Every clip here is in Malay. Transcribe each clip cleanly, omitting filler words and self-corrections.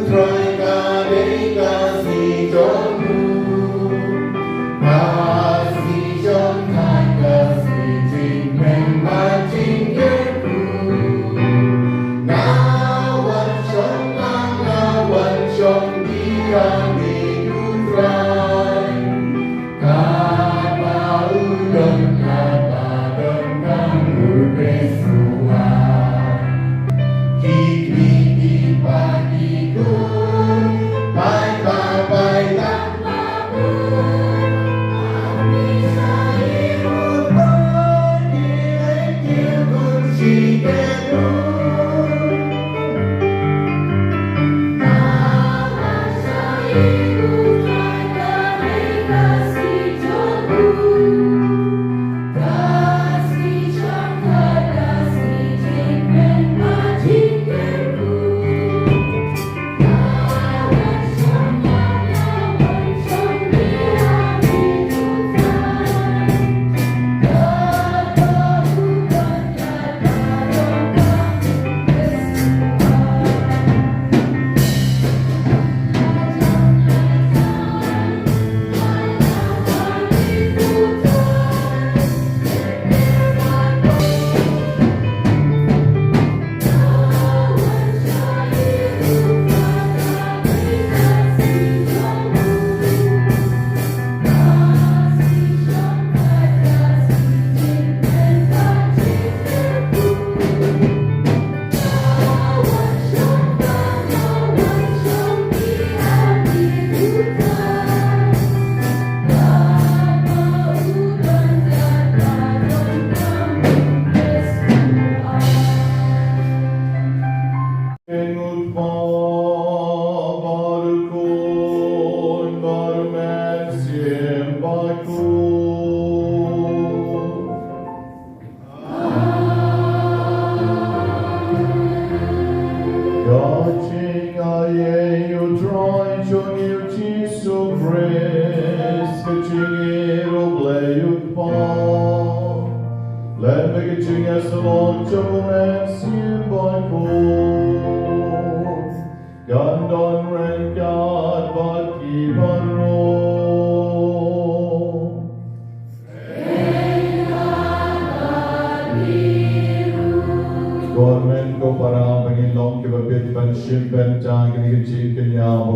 bynta Mass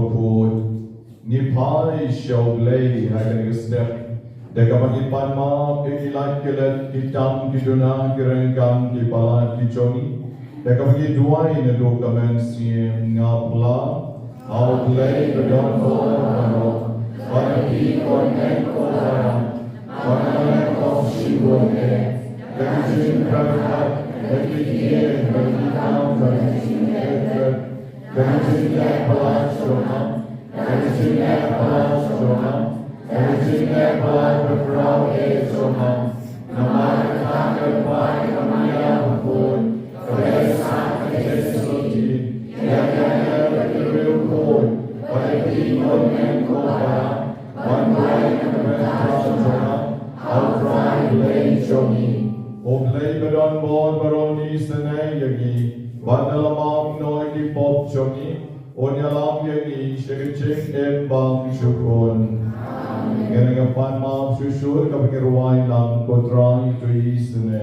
Bakhuid Nipai Shogley Haganistep the Kamakipan Ma Kikilat Kitam Kiduna Kirenkam Kipala Kichoni the Kamaki Duai Nadokaman Siem Ngapla Outlay the Don Wanaki on Enkora Wanako Shibone the Kitchen Kaka the Kiki the Kitam the Everything that belongs to Him, everything that belongs to Him, everything that belongs to Him is to Him. No matter how good why Kamaya Bakhuid, the best time is to the real code, but if he would make Kora, one way to the how try lay Johnny. O play but on board, but on these and Yagi. Banalamam no ki pop chogi onyalam yagi shegching em bang shukon ganang pan mam shushur kapirwai lam kotrai to isne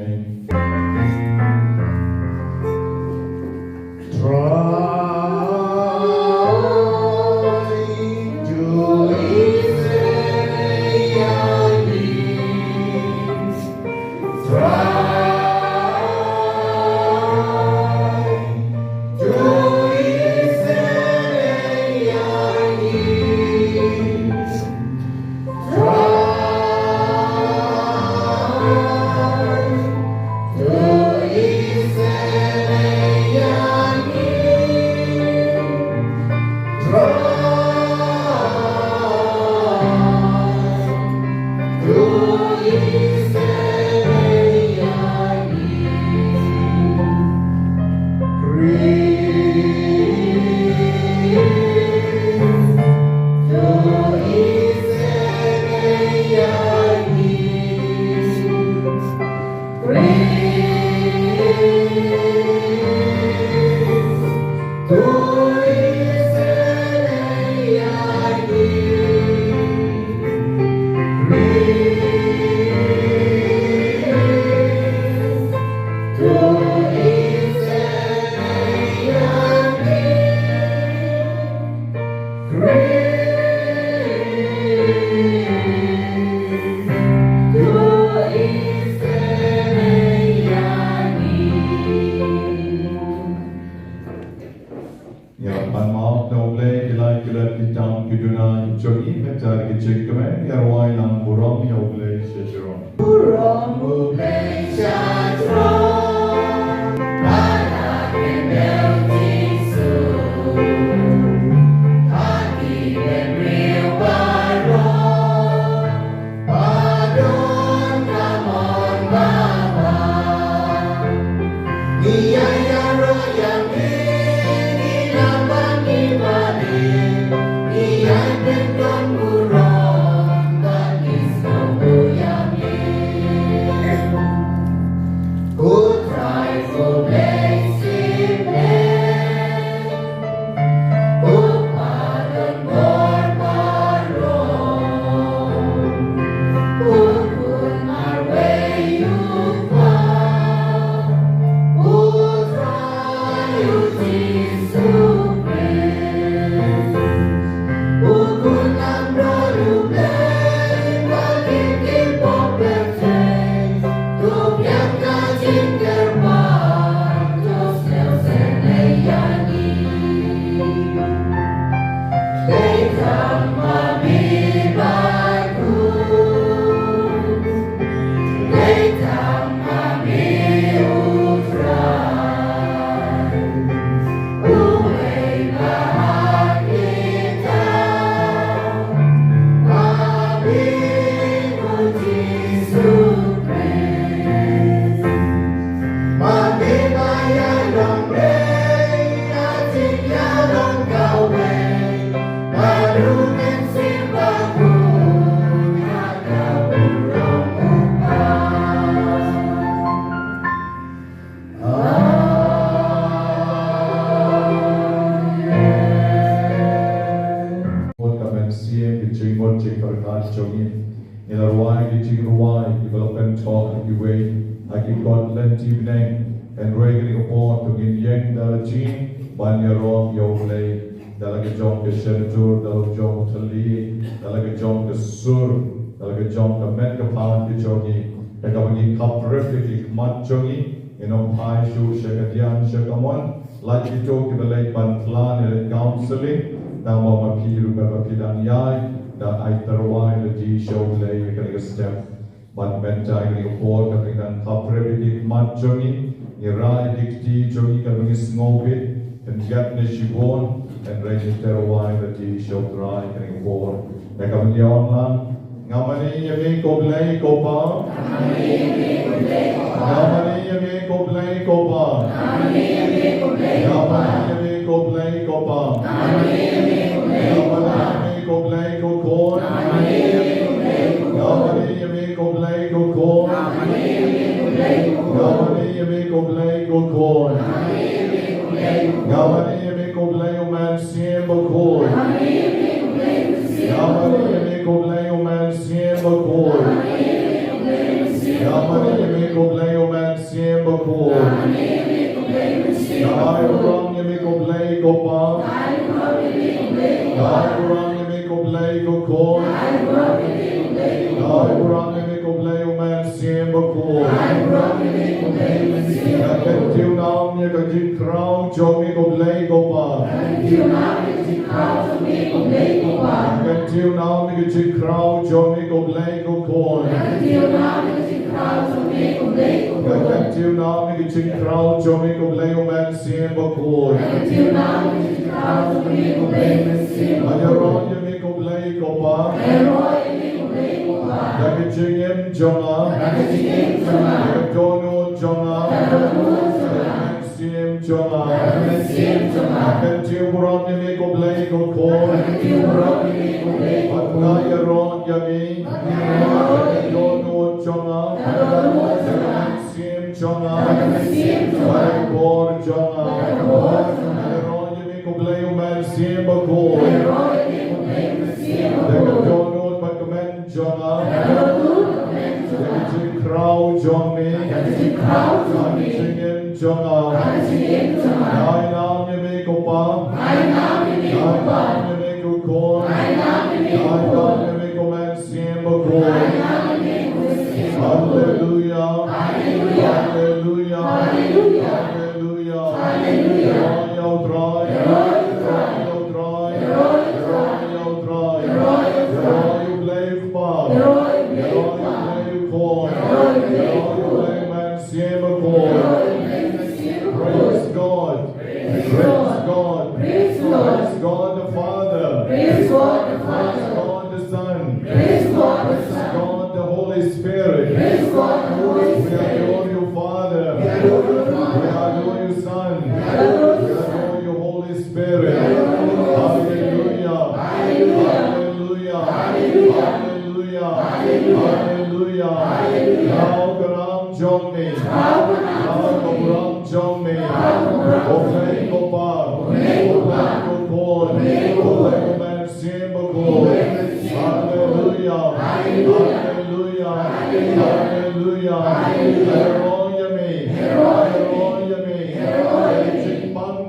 Tu Kiduna Jogi Metar Gichikame Yarwai Lang Buram Yogle Sheshiron. Buram Uble Shadron, Banak Rebelti Su, Hati Bebril Baron, Badon Kamon Baba, Niyaya Royami, Nilaban Ibadi, Niyay Bendon Buram, Bagis Kamuyami. Good try for blessing, good pardon, more baron, good my way you found, good try you supreme, good number you play, but it keep on perfect, to get in their mind, to sales and layani. They come Mass Bakhuid, they come Uway bynta, Bakhuid supreme. Mami bayan dong rey, ating yalong gawin, marunong si Bakhuid, nakaburong upang. Mot kamen siem Giching Mot Ching Karkat Jogi Ilarwai Giching Ruai Development Talk Giway Agi God Lenti Bneng and Regan Upon to Gin Yang Dalachin Banyarong Yogle Dalagajong Geshentur Dalajong Tali Dalagajong Gesur Dalagajong Kamet Kapan Gichogi Ekabagi Kap Refiki Kmat Jogi Inom Pai Shu Shekadian Shekamon Like Gichog Gibalay Bantlan and Counseling Nama mapiru berpidang yai dan ai terwai lagi show lay kena step ban benta ini upor kena kapre bidik mat jongi irai dikti jongi kena snowbit and get ne shibon and raise terwai lagi show dry kena upor mereka mendiawan lang ngamani yemi koblay kopa ngamani yemi koblay kopa ngamani yemi koblay kopa Ngamani koblay kokon, Ngamani yemi koblay kokon, Ngamani yemi koblay kokon, Ngamani yemi koblay uman siem bakhuid, Ngamani yemi koblay uman siem bakhuid, Ngamani yemi koblay uman siem bakhuid, Ngai urang yemi koblay kopang, Ngai urang yemi koblay kokon, Ngai urang yemi koblay uman siem bakhuid, Nakentiu nam ye kajin krau jomi koblay kopang, Nakentiu nam ye kajin krau jomi koblay kokon, Nakentiu nam ye kajin krau jomi koblay uman siem bakhuid, Mayaron yemi koblay kopang, Nakijingim jonga, Nakadonut jonga, Siem jonga, Nakentiu buram yemi koblay kokon, Nayaron yemi, Nakadonut jonga, Siem jonga, Nakabor jonga, Nayaron yemi koblay uman siem bakhuid, Nakadonut bakamen jonga, Nakijing krau jongi, Nakijingim jonga, Nai nam yemi kopang, Nai nam yemi kokon, Nai nam yemi koman siem bakhuid. Hallelujah, Hallelujah, Hallelujah, Hallelujah.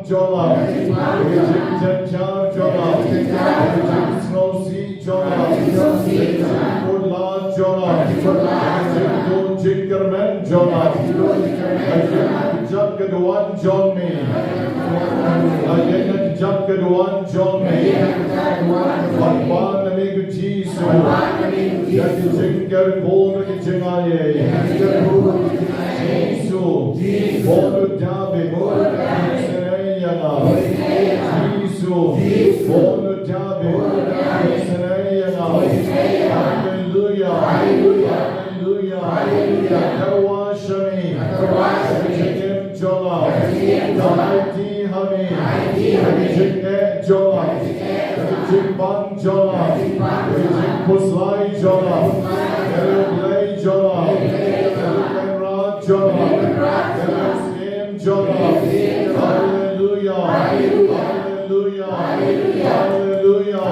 Jola, Jar Jola, Snow Sea Jola, Woodland Jola, Jinkerman Jola, Jackaduan John me, Again Jackaduan John me, One amigo Jesus, Jackie Jinker, Paul Jingaye, Jesus, Paul David, Serayana, Jesus, Paul David, Serayana, Hallelujah, Hallelujah, Karwashami, Jikim Jola, Haiti Hami, Jikne Jola, Jikban Jola, Jipuslai Jola, Erublay Jola, Erubenrad Jola, Eruskim Jola, Hallelujah, Hallelujah, Hallelujah, Hallelujah,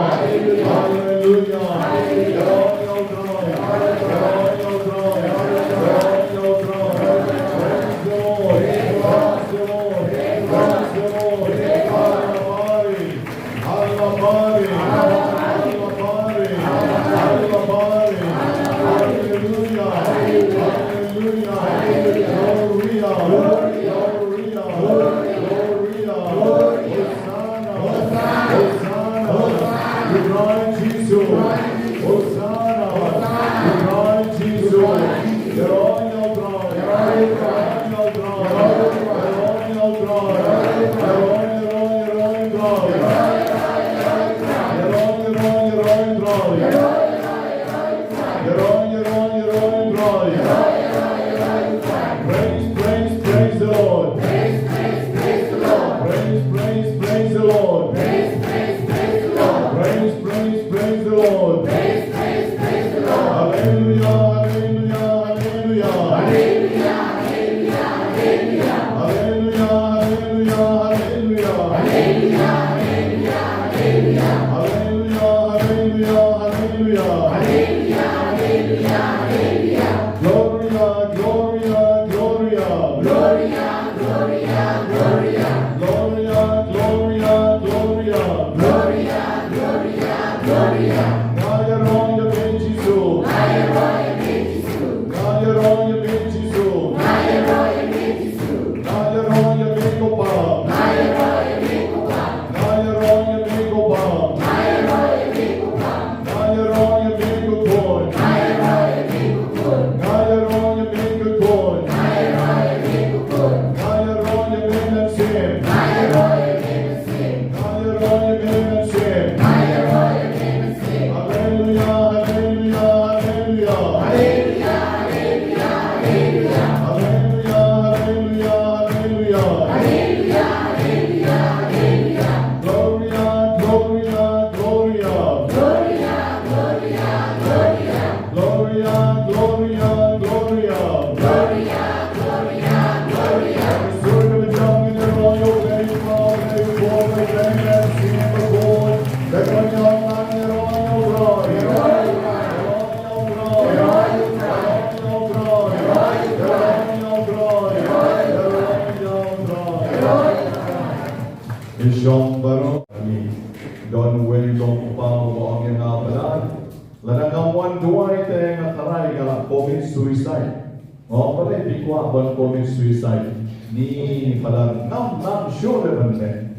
Suicide ni palang nam sure bande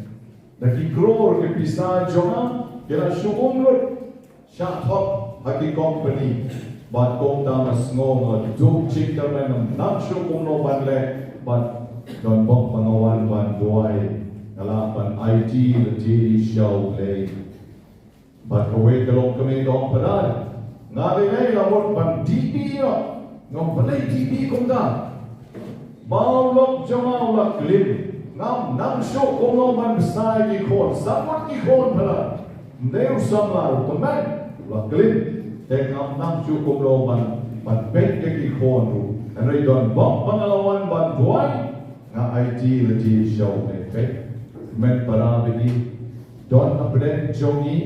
naki grow ke pisa jona kela shumum lut sha thop haki company but kong dam snong du chikter man nam shumum no banle but don bok pangawan ban duai kala pan IT the TV show play but away kalong kami dong panan ngari nei lamot ban TV no balay TV kong da Maulok jamaulak lim, nam show kono man besai ki kon, samot ki kon pala, neu samar teman, lak lim, tek nam show kono man pek ki kon tu, anai don bom pangalawan ban tuai, nga IT leti show pek, men para begi, don apren jongi,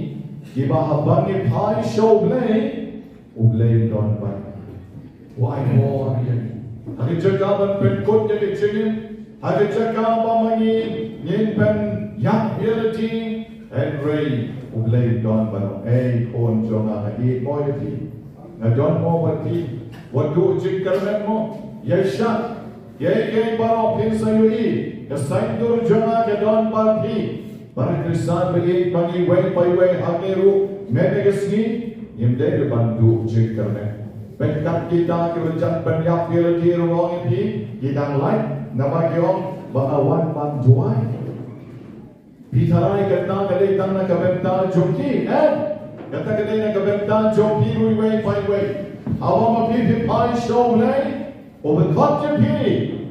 kiba habangi pai show blay, ublay don ban, why more here? Hagi jagaban penkot jadi cengin, hagi jagaban mangi nhìn bên giặc reality and ray ublay don bano ay kon jonga i moiti na don mo wati wadu jikkarmen mo yasha ye baro pinsa yui na saindur jonga ke don parti para krisan bagi bagi way hageru menegasni yimde ke bandu jikkarmen Benkat kita kerajaan banyak reality ruang ini kita lain nama kiong bakawan banjuai. Bitarai kata kadai tanah kebenta joki, kata kadai na kebenta joki ruiway payway. Awam api pai show lay, obekat jepi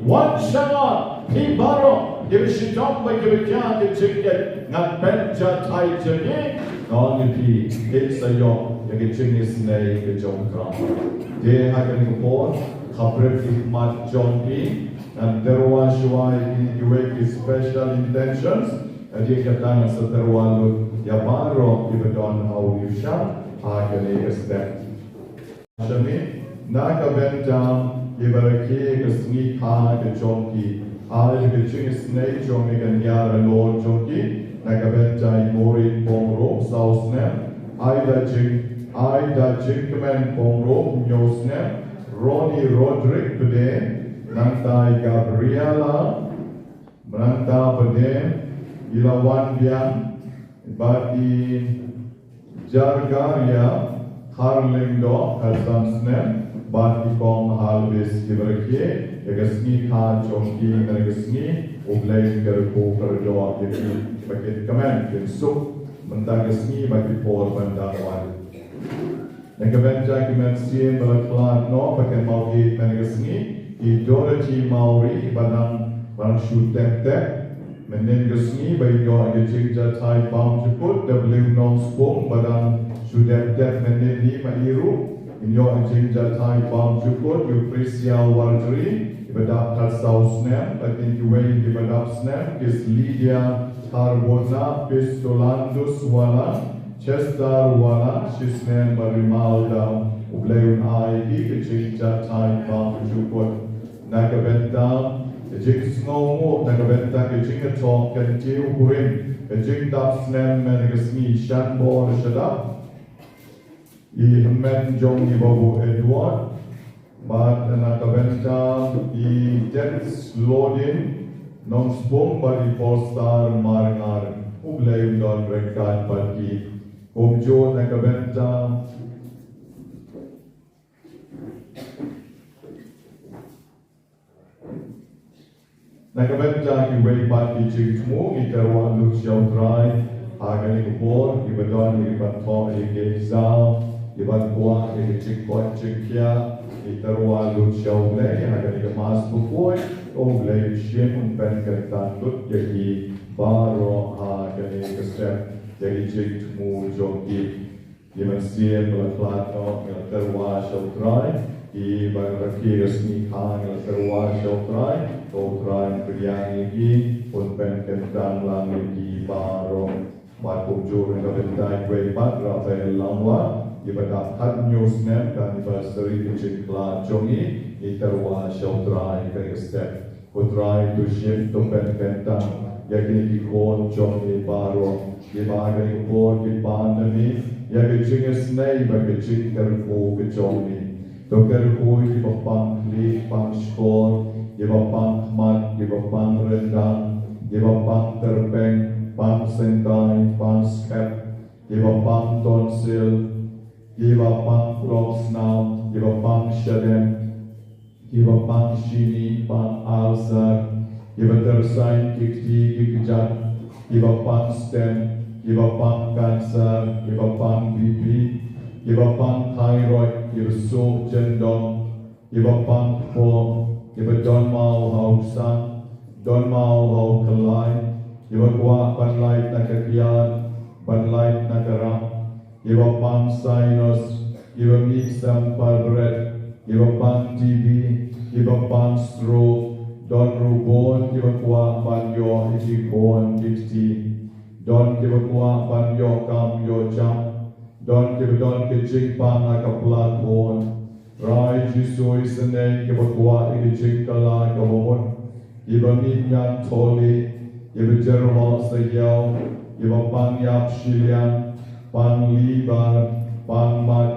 one shot kibaro. Give shitom by give kya ke chicken ngat benja thai jepi. Non jepi sayo yang jenis nai ke jongkram. Dia akan ikut khabar khidmat jongki dan terwa shuai ini special intentions. Dia kata seterwa lut ya baru ibadon au yusha akan step. Jadi nak bentam ibaraki kesni ha ke jongki. Al ke jenis nai jongki kan ya lor jongki. Nak bentai mori pomro sausnya. Aida Jinkman Pongro Nyosne, Ronnie Roderick today, Nantai Gabriela, Nanta Pade, Ilawan Bian, Bati Jargaria, Harlindo, Hasansne, Bati Kong Halvis Kiberkie, Egasni Ha Chonki, Nagasni, Ublain Kerko Kerdo, Yaki, Paket Kaman, Kinsuk, Mentagasni, Bati Por Bandawan. Nagabenta kimensiye balaklan no pakai mauki menegasni idorati mauri badang shutente menegasni bayo agajik jatai bam jukut w non spong badang shutente meneni mairu inyo agajik jatai bam jukut yu prisia warjri ibadap kasau snap atin yuway ibadap snap kis Lydia Harbona Pistolandus wala Chestar wala shisnen barimalda ublayun aiki kecil jatai bang jukut nagabenta kecil sngomo nagabenta kecil ngetok kecil kurim kecil dap snen menegasmi shanbor shadap I men jong I babu Edward but nagabenta I dens lodin non spong bari postar marangar ublayun don rekat bagi Kumjo nagabenta kiway pati jigtmo iterwa luk xiautrai agani kubor ibadon ibanto igezao iban kuah igikot jikya iterwa luk xiaule agani Mass Bakhuid oblay shin ben kentan lut yaki baro agani kesep jadi jigtmu joki dimensiye pelaklatno terwa xiautrai I bagi resmi hang terwa xiautrai Totrai priang iki pun pen kentang lang iki baro mat pujur ngebentai kwe pat Rafael Langwa ibadat hat newsnet dan anniversary kecikla jongi iterwa xiautrai ke step putrai tu ship tu pen kentang yakini kikon jongi baro ibagani kikon kipandani yaki jinges nei bagi jingkerku ke jongi Dokerku di bapang klik pang skor di bapang mat, di bapang rendang, di bapang terpeng, pang sentai, pang skep, di bapang tonsil, di bapang krosnau, di bapang syadem, di bapang shini, pang alsar, di batersain kikti kikjat, di bapang stem, di bapang kanser, di bapang BP, di bapang thyroid, di besuk jendong, di bapang po, Iba don mau hau sang, don mau hau kelai, iba kuah banlait na kakiat, banlait na karam, iba pang sinus, iba mixam palbret, iba pang TB, iba pang stroke, don rubon, iba kuah banyo ikikon dikti, don iba kuah banyo kam yo jam, don iba don kecik pang akaplat hon, Rai Jisui Sene Kibakwa Igijikala Kabomon Iba Minyan Toli Iba jerho sayaw, iba pang yap shilian, pang libar, pang mat,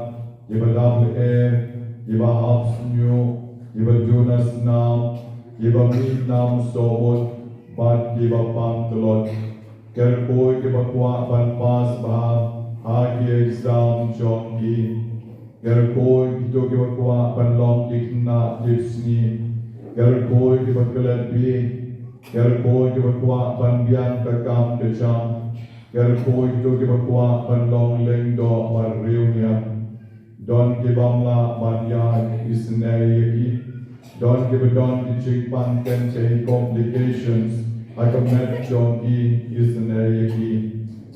iba double air, iba hops new, iba Jonas nam, iba meat nam sobot, bat iba pang tulot. Kerpoy iba kwa pan pas bahab, hagi exam jongi. Kerpoy ito iba kwa pan long ikna tipsni. Kerpoy iba kelebi. Kerpoy iba kwa pan biang kakam kecam. Kerpoy ito iba kwa pan long lengdo mariunyam. Don kibamla banyan isnayaki. Don kibadon kichik pan kente complications. I commit John E. isnayaki.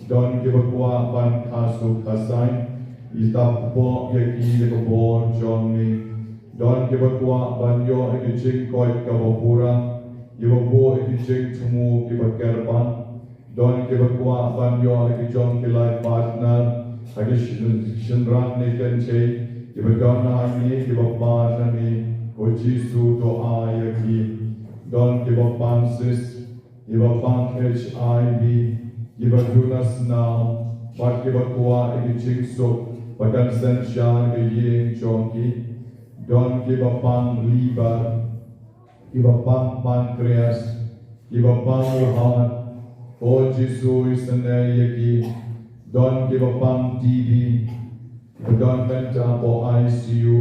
Don kibakwa pan kasu kasay. Itappo yaki lekabor John me. Don kibakwa banyo ikichik koit kabapura. Ibapo ikichik tumu kibakerpan. Don kibakwa banyo ikichon kilay partner. Shinran ni kenche, ibadon na ani, ibabad na ni, o Jisu to ayaki. Don ibapansis, ibapang HIV, ibadunas now, but ibakwa ikichikso, pagansen siya ngaying chonki. Don ibapang liver, ibapang pancreas, ibapang uhat, o Jisu isanayaki. Don give a pang TV, don benta po ICU,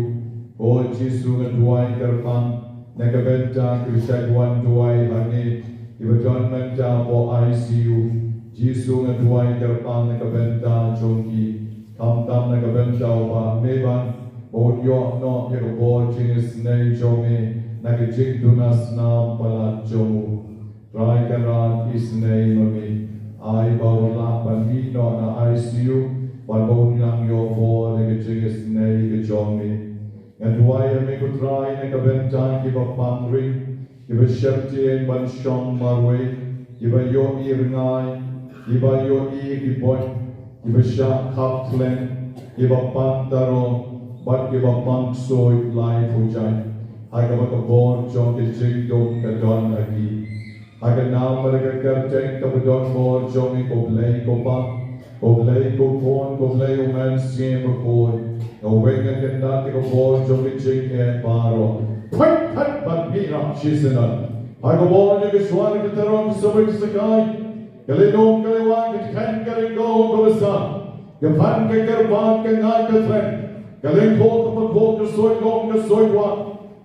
o Jisu nga duway karpang, nagabenta krisagwan duway hangit, iba don benta po ICU, Jisu nga duway karpang nagabenta chongki, tam nagabenta upa meban, o yo no yakabo jingis nay chongi, nagajik dunas na palat chongu, try karan is nay mami. I bawla bandino na ICU, balbon lang yo po nagajigis na ikajomi. And why I make a try nagabenta kiba pangri, kiba sheptien bansyong marwe, kiba yo irnay, kiba yo ikipon, kiba siya kaplen, kiba pantaro, but kiba pangsoy life ujay. Hagaba kabor jong kajigdong kadon agi. Agar nam mereka kerja kabudon bor jomi koblei kopa, koblei kopon, koblei uman siem kopon. Awengan kenda ti kopon jomi jingke paro. Pat bina shisinan. Agar bor ni keswar kitaron sabik sakai. Kalidong kaliwag kitkan kalingo kubasa. Kapan kekerban kengai ketren. Kalingko kapagko kasoy gong kasoy wa.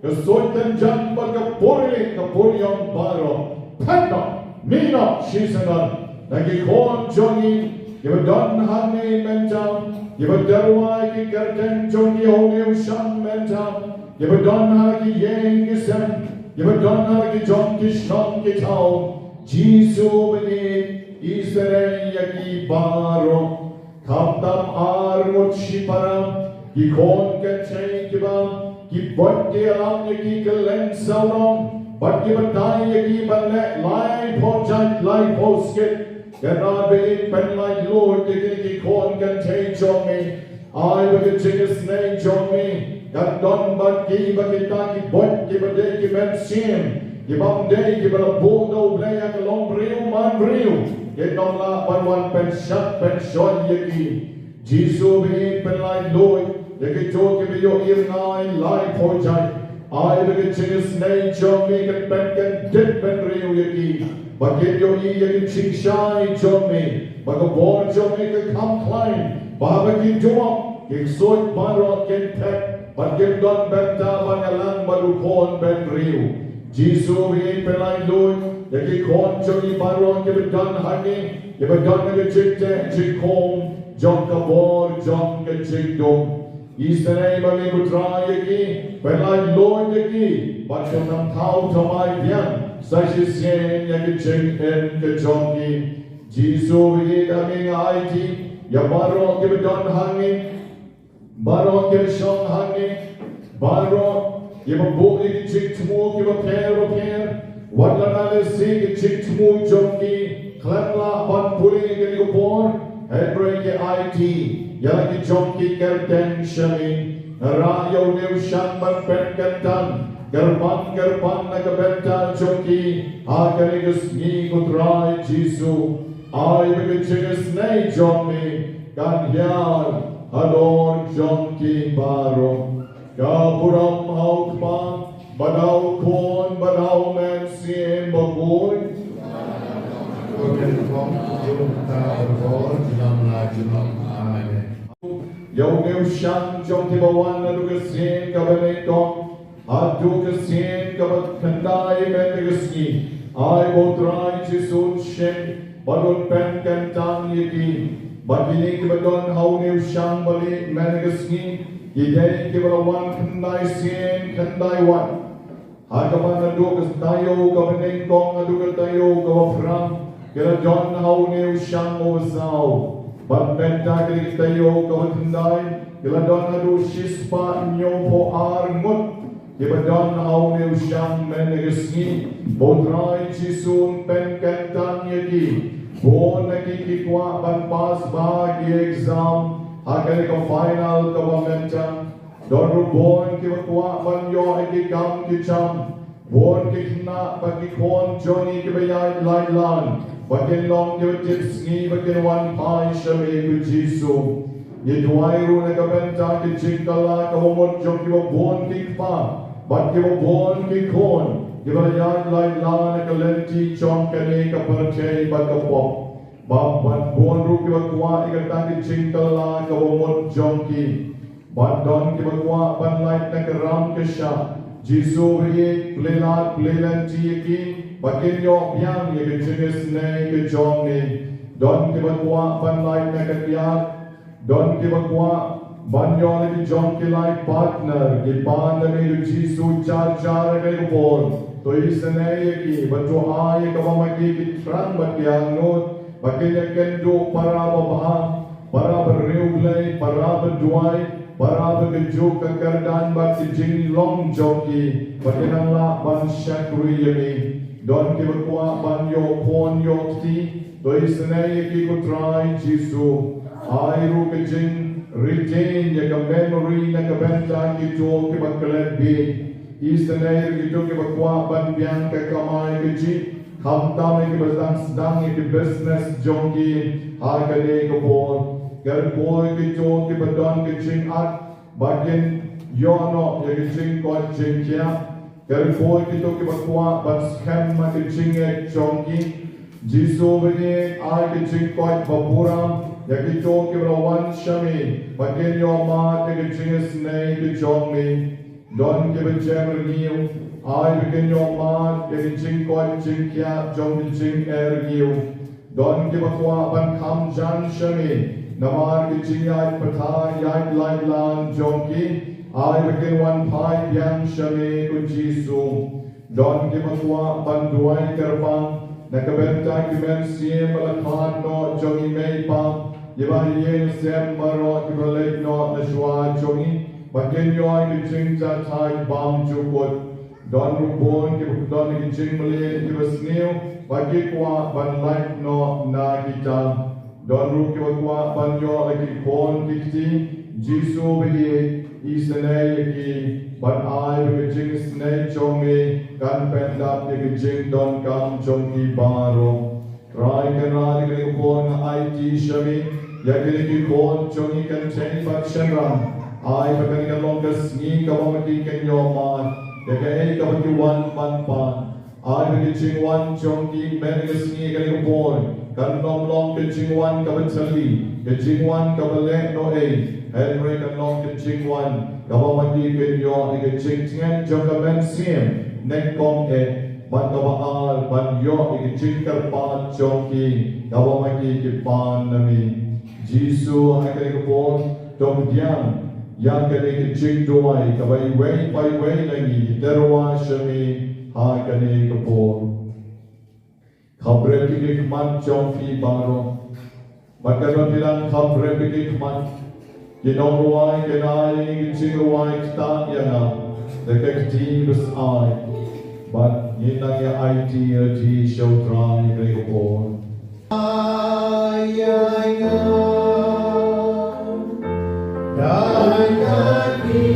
Kasoy tenjan kapurilyong paro. Panda, Mina, Shisanan, Nagikon Johnny, you have done honey mentam, you have done like Garden Johnny O'Neill Sham mentam, you have done like Yang Gisem, you have done like John Kishon Kitao, Jisu Beni, Israel Yaki Baro, Kaptam Armut Shiparam, Gikon Ketchay Kibam, Gibotti Alam Yaki Kalen Sauron. But give a die, give a life or giant life or skip. Cannot be pen like Lord, the corn can change on me. I will get chicken snake on me. Got done but give a Kentucky boy, give a day, give a sim. Give up day, give a boat, no play at a long real, man real. Get on la by one pen shut, pen shot yaki. Jisu be pen like Lord, they get joke give your ear nine life or giant. I will get chicken snake on me, can pen dip and real yaki. But get your ear can chick shy on me. But the board on me can come climb. Barbecue to up, get soy barrock get pet. But get done benta bangalang balukon ben real. Jisu be pen like Lord, they get corn chili barrock, give it done honey, give it done like a chick home, junk a board, junk a chick dome. Israel bagi putra yaki, pelai Lord yaki, baca nam tahu tamai biang, sahaja sien yaki jengken kejongi, Jisu bagi kami ngaji, ya baru kita don hangi, baru kita shong hangi, baru kita buat yaki cik temu kita pair, wadana lesi kita cik temu jongi, klamla ban puli yaki kupor, Hebrew IT. Yang jonki kerten shami, rayo new shamban pen kentan, Gerpan nakabenta joki, akanigus ni kutrai Jisu, I begijigus nei jomi, kan hiar, ador jonki baro, kapuram haukpan, badau kon, badau men siem bakhuid, Yau meu shang jong tibawan na lugasin kabanay kong Adu kasin kabat kandai mendegasni Ai botrai jisun shen balon pen kantang yaki Bagini kibadon hau new shang bali mendegasni Yidei kibalawan kandai sin kandai wan Hagaman adu tayo kabanay kong adu tayo kawafram Kira John hau new shang ovasao But benta kiri tayo kabatindai, kila don adu shispa nyo po armut, kila don hau ne usyang menegesni, bodrai chisun pen kentan yagi, bon nakikikwa ban pas bagi exam, hakali ka final kabamenta, don rubon kibakwa ban yo ikikam kicham, bon kikna bakikon Johnny kibayay lailan, Bakin long your tips ni bakin one pie shame ku Jisu. Ye duairu na kabenta ki chingkala ka homot jok ki bon ki pa. But ki bon ki kon. Ki bayan lai la na kalenti chong kane ka parche ba ka pop. Ba bon ru ki bakwa ikata ki chingkala ka homot jok ki. But don ki bakwa ban lai na karam ke sha. Jisu ri plelenti ki. Bakin yo biang ye ke jenis ne ke jong ni don ke bakwa ban lai na katiak don ke bakwa ban yo ne ke jong ke lai partner ke pan ne ke Jisu char ke bol to isne ye ki bato ai ka ma ki tran bakyang no bakin ye ken do para ba para berreulai para berduai para berju ke kardan ba ki jing long joki bakin la ban shakri ye ni Don ki bakwa ban yo pon yo ti to isne ki ko try Jisu ai ru ke jing retain ye ka memory na ka benta ki to ki baklet bi isne ki to ki bakwa ban biang ka kamai ki ji ham ta me ki bazang sedang ki business jongi ha ka ne ko por gar boy ki to ki badon ki jing at bagen yo no ye ki jing ko jing kya Therefore, kita bakwa ban scam ma kicing chongki Jisu bani ai kicing kot bapuram ya kito kibrawan shami bakin yo ma te kicing snai ki chongmi don ke bachem niu ai bakin yo ma te kicing kot chingkya jong kicing niu don ke bakwa ban kham jan shami namar kicing ai patha yai lai lan jongki I begin one pie yang shame ku Jisu don ki bakwa banduai kerbang nakabenta ki men siem balakhan no jongi mei pa yiba ye sem maro ki balai no nashwa jongi bakin yo ki jingja thai bam chukot don rubon ki don ki jing male ki basneu bagi kwa ban light no na kita don ru ki bakwa ban yo ki kon ki Jisu bi Isne ki ban ai be jing sne chongi kan pendap ke jing don kam chongi baro rai kan rai ke kon IT shami ya ke ki kon chongi kan chen pak shenram ai be kan long kas ni ka ma ki ken yo man ya ke ai ka ki wan man pan ai be jing wan chongi ben ke ni ke kon kan long ke jing wan ka ban sali ke jing wan ka le no ei Henry kan long ke jing wan kabamagi ken yo ke jing tien jong ka men siem nek kong ban kabaal ban yo ke jing kar pa chong ki kabamagi ke pan nami Jisu ha ke bon dom diam yang ke ke jing doai ka bai wei lagi terwa shami ha ke ke bon khabre ke man chong fi baro bakano bilang khabre ke man Jenom ruai kenai kecil ruai kita yana detektif ai, but yenang ya IT di show try rekor. Dan kaki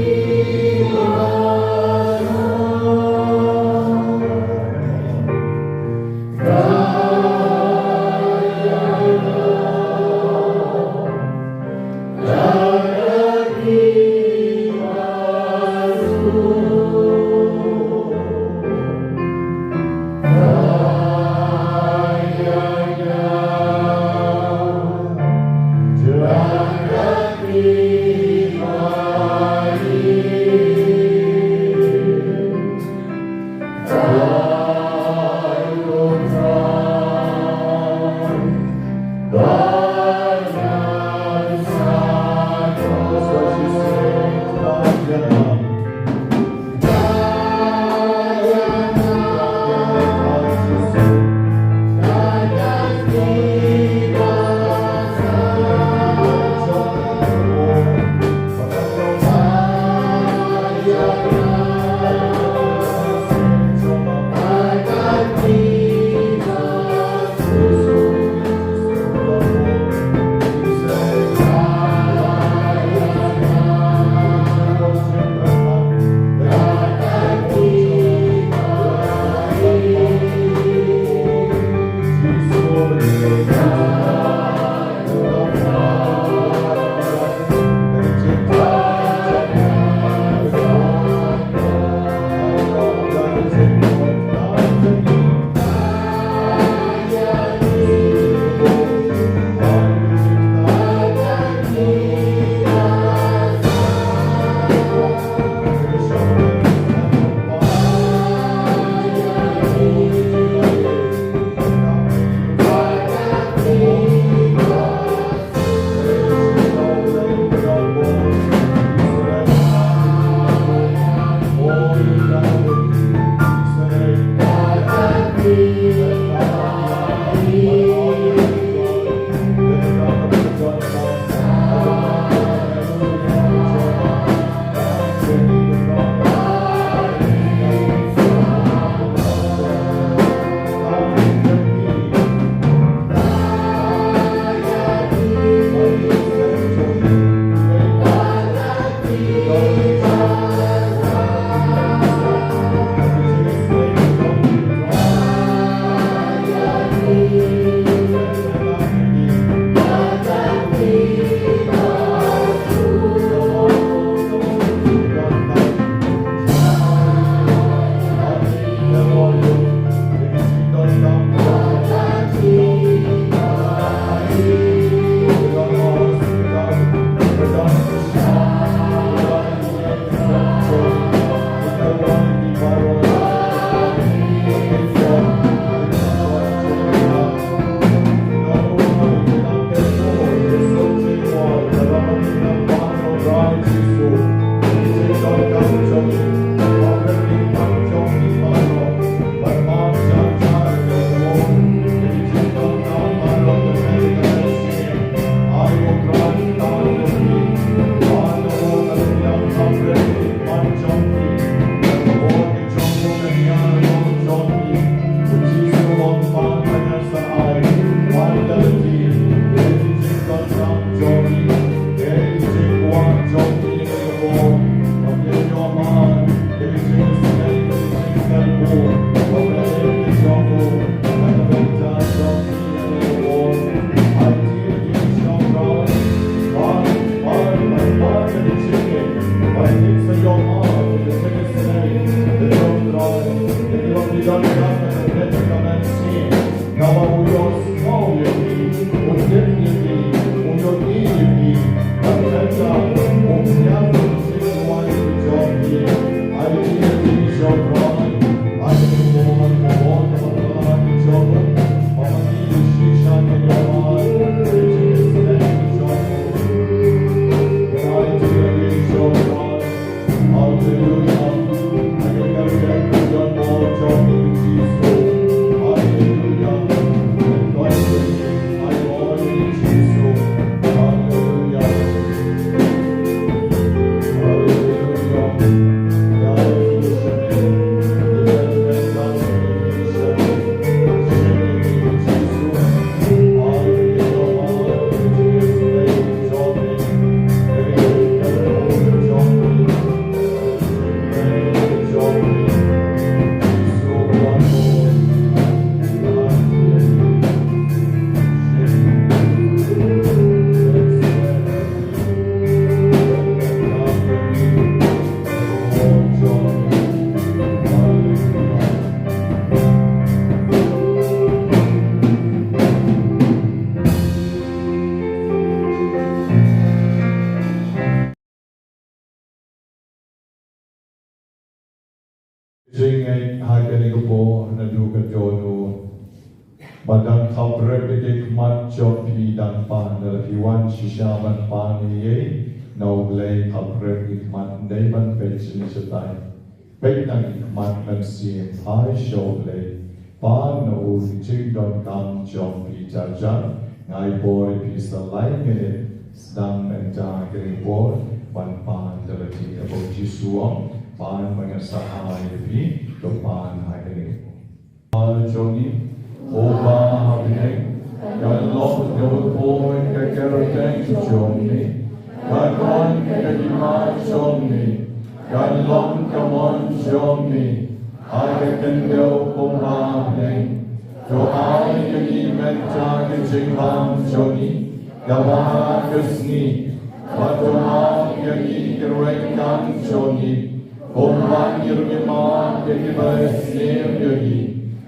Jing ay hagani ko po na dukat jono. Madang kabre ke mat jom pi dan pan da piwan shisha ban pan ye no le kapre ik mat dei ban pe chin chatai pe dan ik mat ban si hai show le pan no u ching don kam jom pi cha jan ngai boy pi sa lai nge sedang menja kering boy ban pan da ti abo jisuang pan mengasahai pi do pan hai kering Johnny, Oba Habine, God love the boy, Kakarate Johnny, God on Kakima Johnny, God long come on Johnny, I can go Oba Habine, so I can even target Jingam Johnny, Gawa Kusni, Watoma Yagi Karekan Johnny, Oba Yurima, Kakiba Sneer Yogi.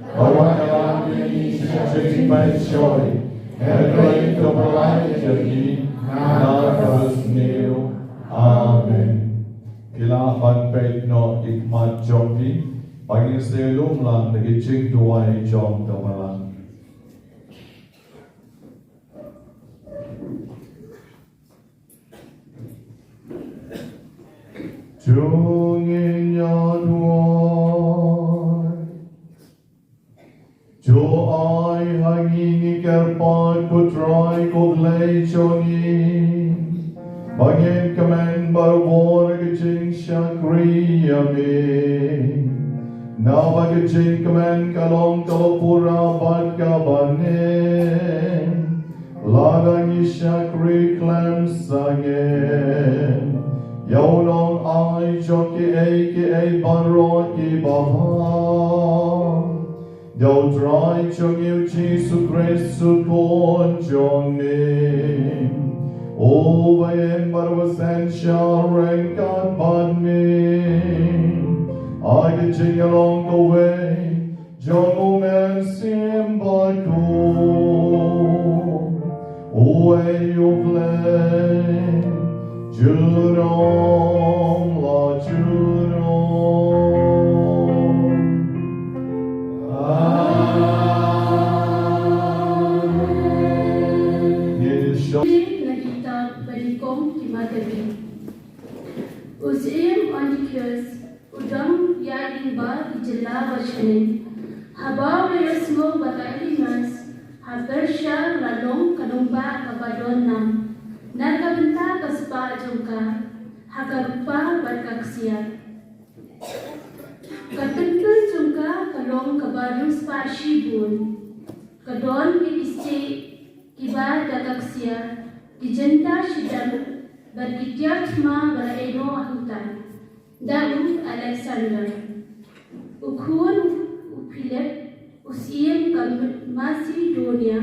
Bawakan ini sering mencuri, Henry keberai jadi, nakas neo, Amen. Pilahan pet no ikmat jompi, bagi selum lang nagicing duai jom tamalang. Jungin yaduai. Jo ai hangini kerpan putrai koglei choni Bagen kamen barwar gajing shakri yamin Na bagajing kamen kalong kalopura bat kabanen Ladangi shakri klem sangen Yaulong ai joki eke barot ki bahar Dầu trói cho yêu Giêsu Christu con trong mình. Ô vậy em bắt đầu sen shall rank on by me. I can sing along the way. John moment sim by cool. Away you play. Jurong la jurong. Nakita balikom kimagabi. Uzim onikios udang yading ba ijela washanin. Habaw yasmo bakaimas habersha lalong kanumba kabadon nam. Nakabenta kaspa jungka hakarupa barkaksiya. Katentul jungka kalong kabadong spa shibun. Kadon isti kiba dagaksya dijenta shidam berkityatma beraino ahutan daun Alexander ukun Philip usiem kam Macedonia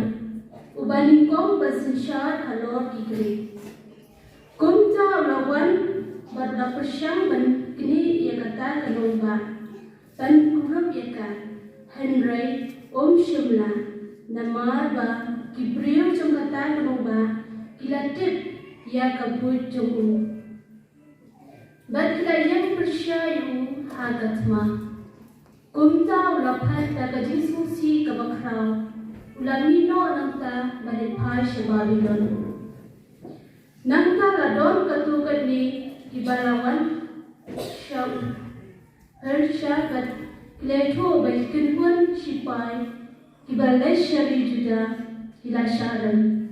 ubalingkong basinsyar halor kikri kumta ulawan berdapersyang ban kini yakata kalomba ban kurup yakan Henry Shimla namar ba Kibriyo jong kata kanong kilatip ya kabut jong Bat kilayang persyayu hagatma. Kumta ulapat takajing susi kabakraw. Ulamino nangta malipay sa Babylon. Nangta ladon katugad ni Ibalawan siyang Hersha kat kileto balikinwan sipay Ibalay syari juda Ilasyaran.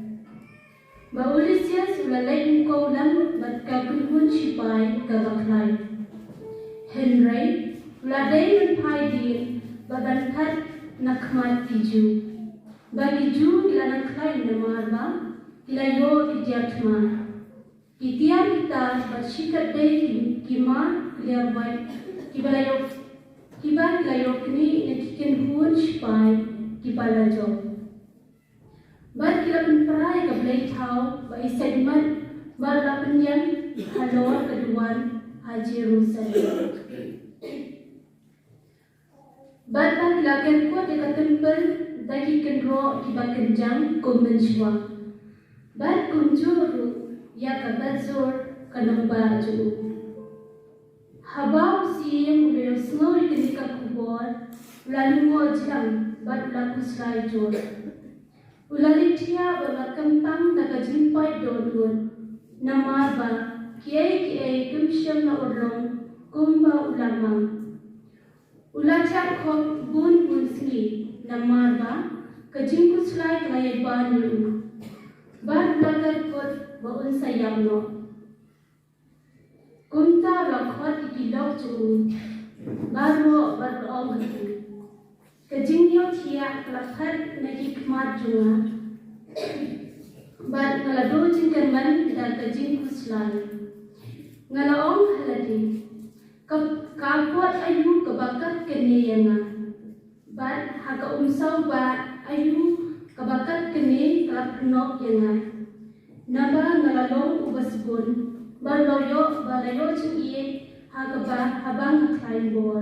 Baulis siya sulalay ko lang bat kagunhun sipay kabaklay. Henry, uladay manpay din babantat nakmat tiju. Bagi ju ilanaklay na marba, ilayo idyatma. Itiyan kita bersikat day kima kilarbay, kiba ilayo kini nakikinhun sipay kipala job. Bat kilapan paray kablay tao ba isagman malapan yan halor kaduan ha Jerusalem. Bat ang lagan ko di katempel dagi kenro kiba kenjang kumenswa. Bat kumjuru ya kabazor kanang baju. Habaw siyang uliyo snowy kanika kubor lalu mo jang bat lakus rajor. Ulalitia bermakempang daga jimpai donun. Nama ba kiai kumsyam na urong kumba ulamang. Ulatia kok bun sli. Nama ba kajingkus lai kaya banyu. Bar lagar kot baun sayang no. Kumta rakot ikilok cu. Baru berong hati. Kajingyo tiak lakat nagi kemat junga. Bat ngalado jingkan man dan kajing kuslai. Ngalaong haladi. Kapot ayu kebakat kene yanga. Bat haka umsaw ba ayu kebakat kene kelap kenok yanga. Naba ngalalong ubasbun. Balayo jing iye haka ba habang klain bor.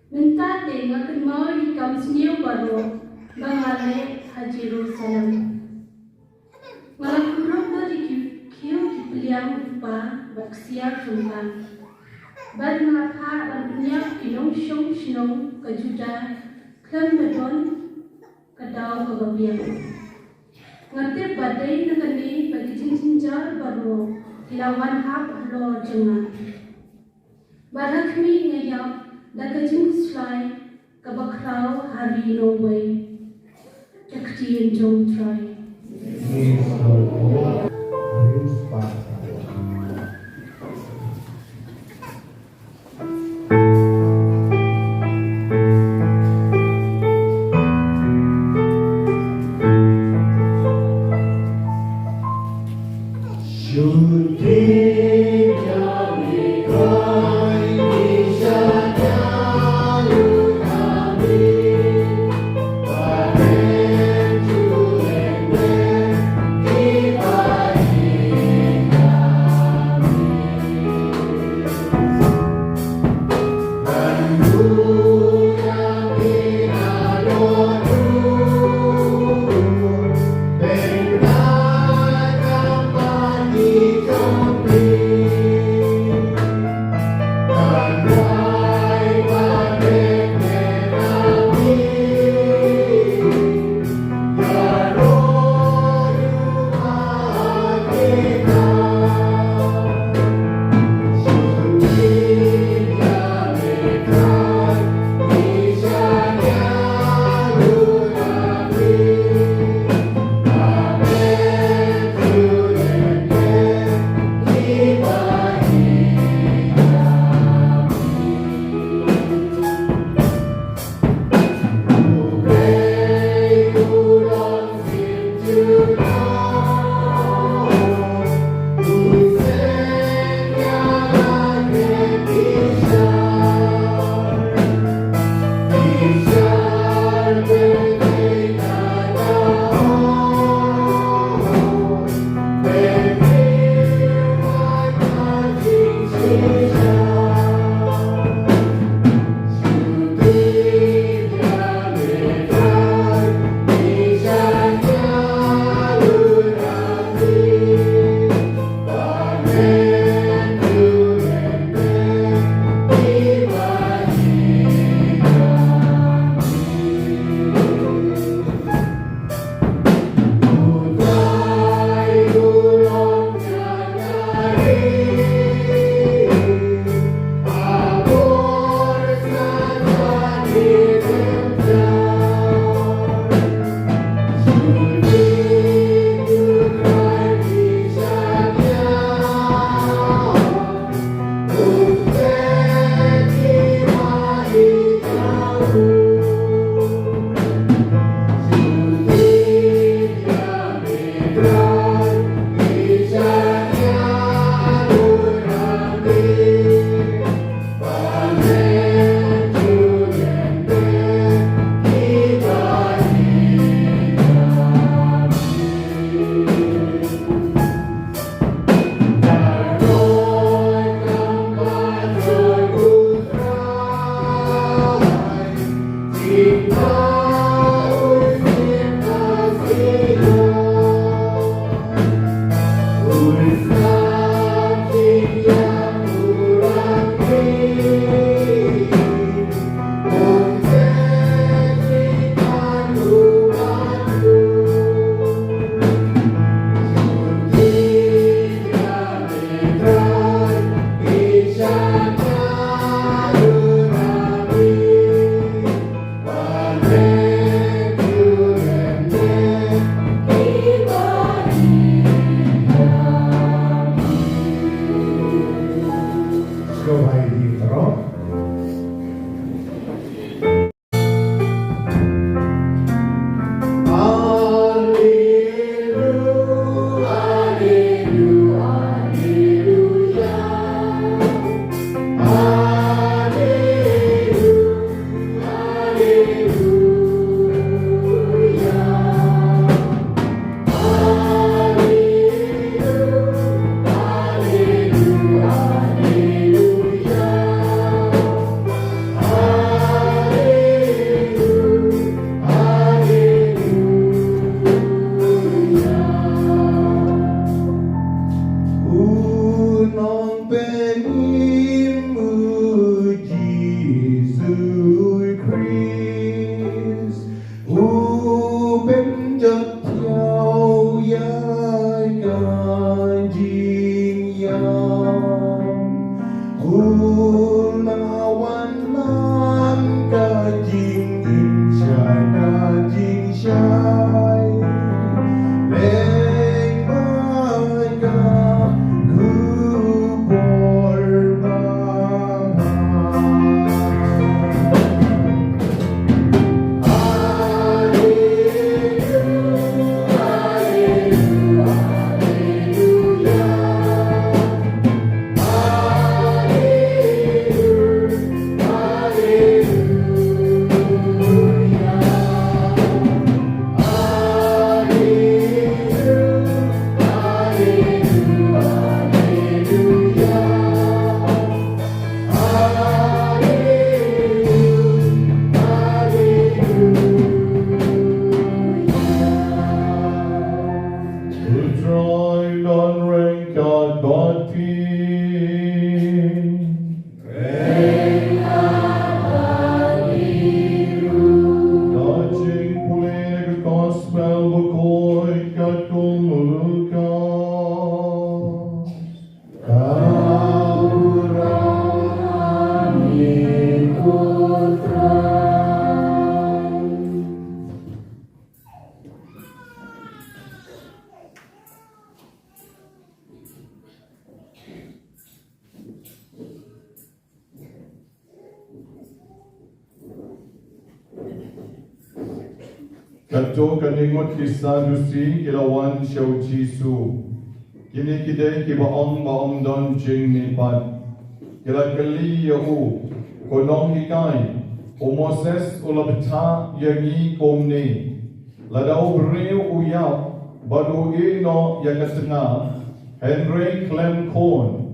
Minta tengah kenal hikam senior baru bangale Haji Jerusalem. Malam kurang dari kiu kipeliang upa baksia kumpa. Bad ngapa banyak inong syong shnong kejuda klan bedon kedau kebabiang. Ngerti badai nakani bagi cincin baru lawan hap lo jengan. Badak mi ngayak daga slai kabakrau hari no way taktian jong try. Kiba kumuluka Kato kaningot kisah dusi kilawan syau Jisu. Kini kita baom don jing nipat. Kila kali yau kolong hikai. O Moses ulabta yangi komni. Ladau beriu uyap. Baru ino yang ketengah. Henry Clem Korn.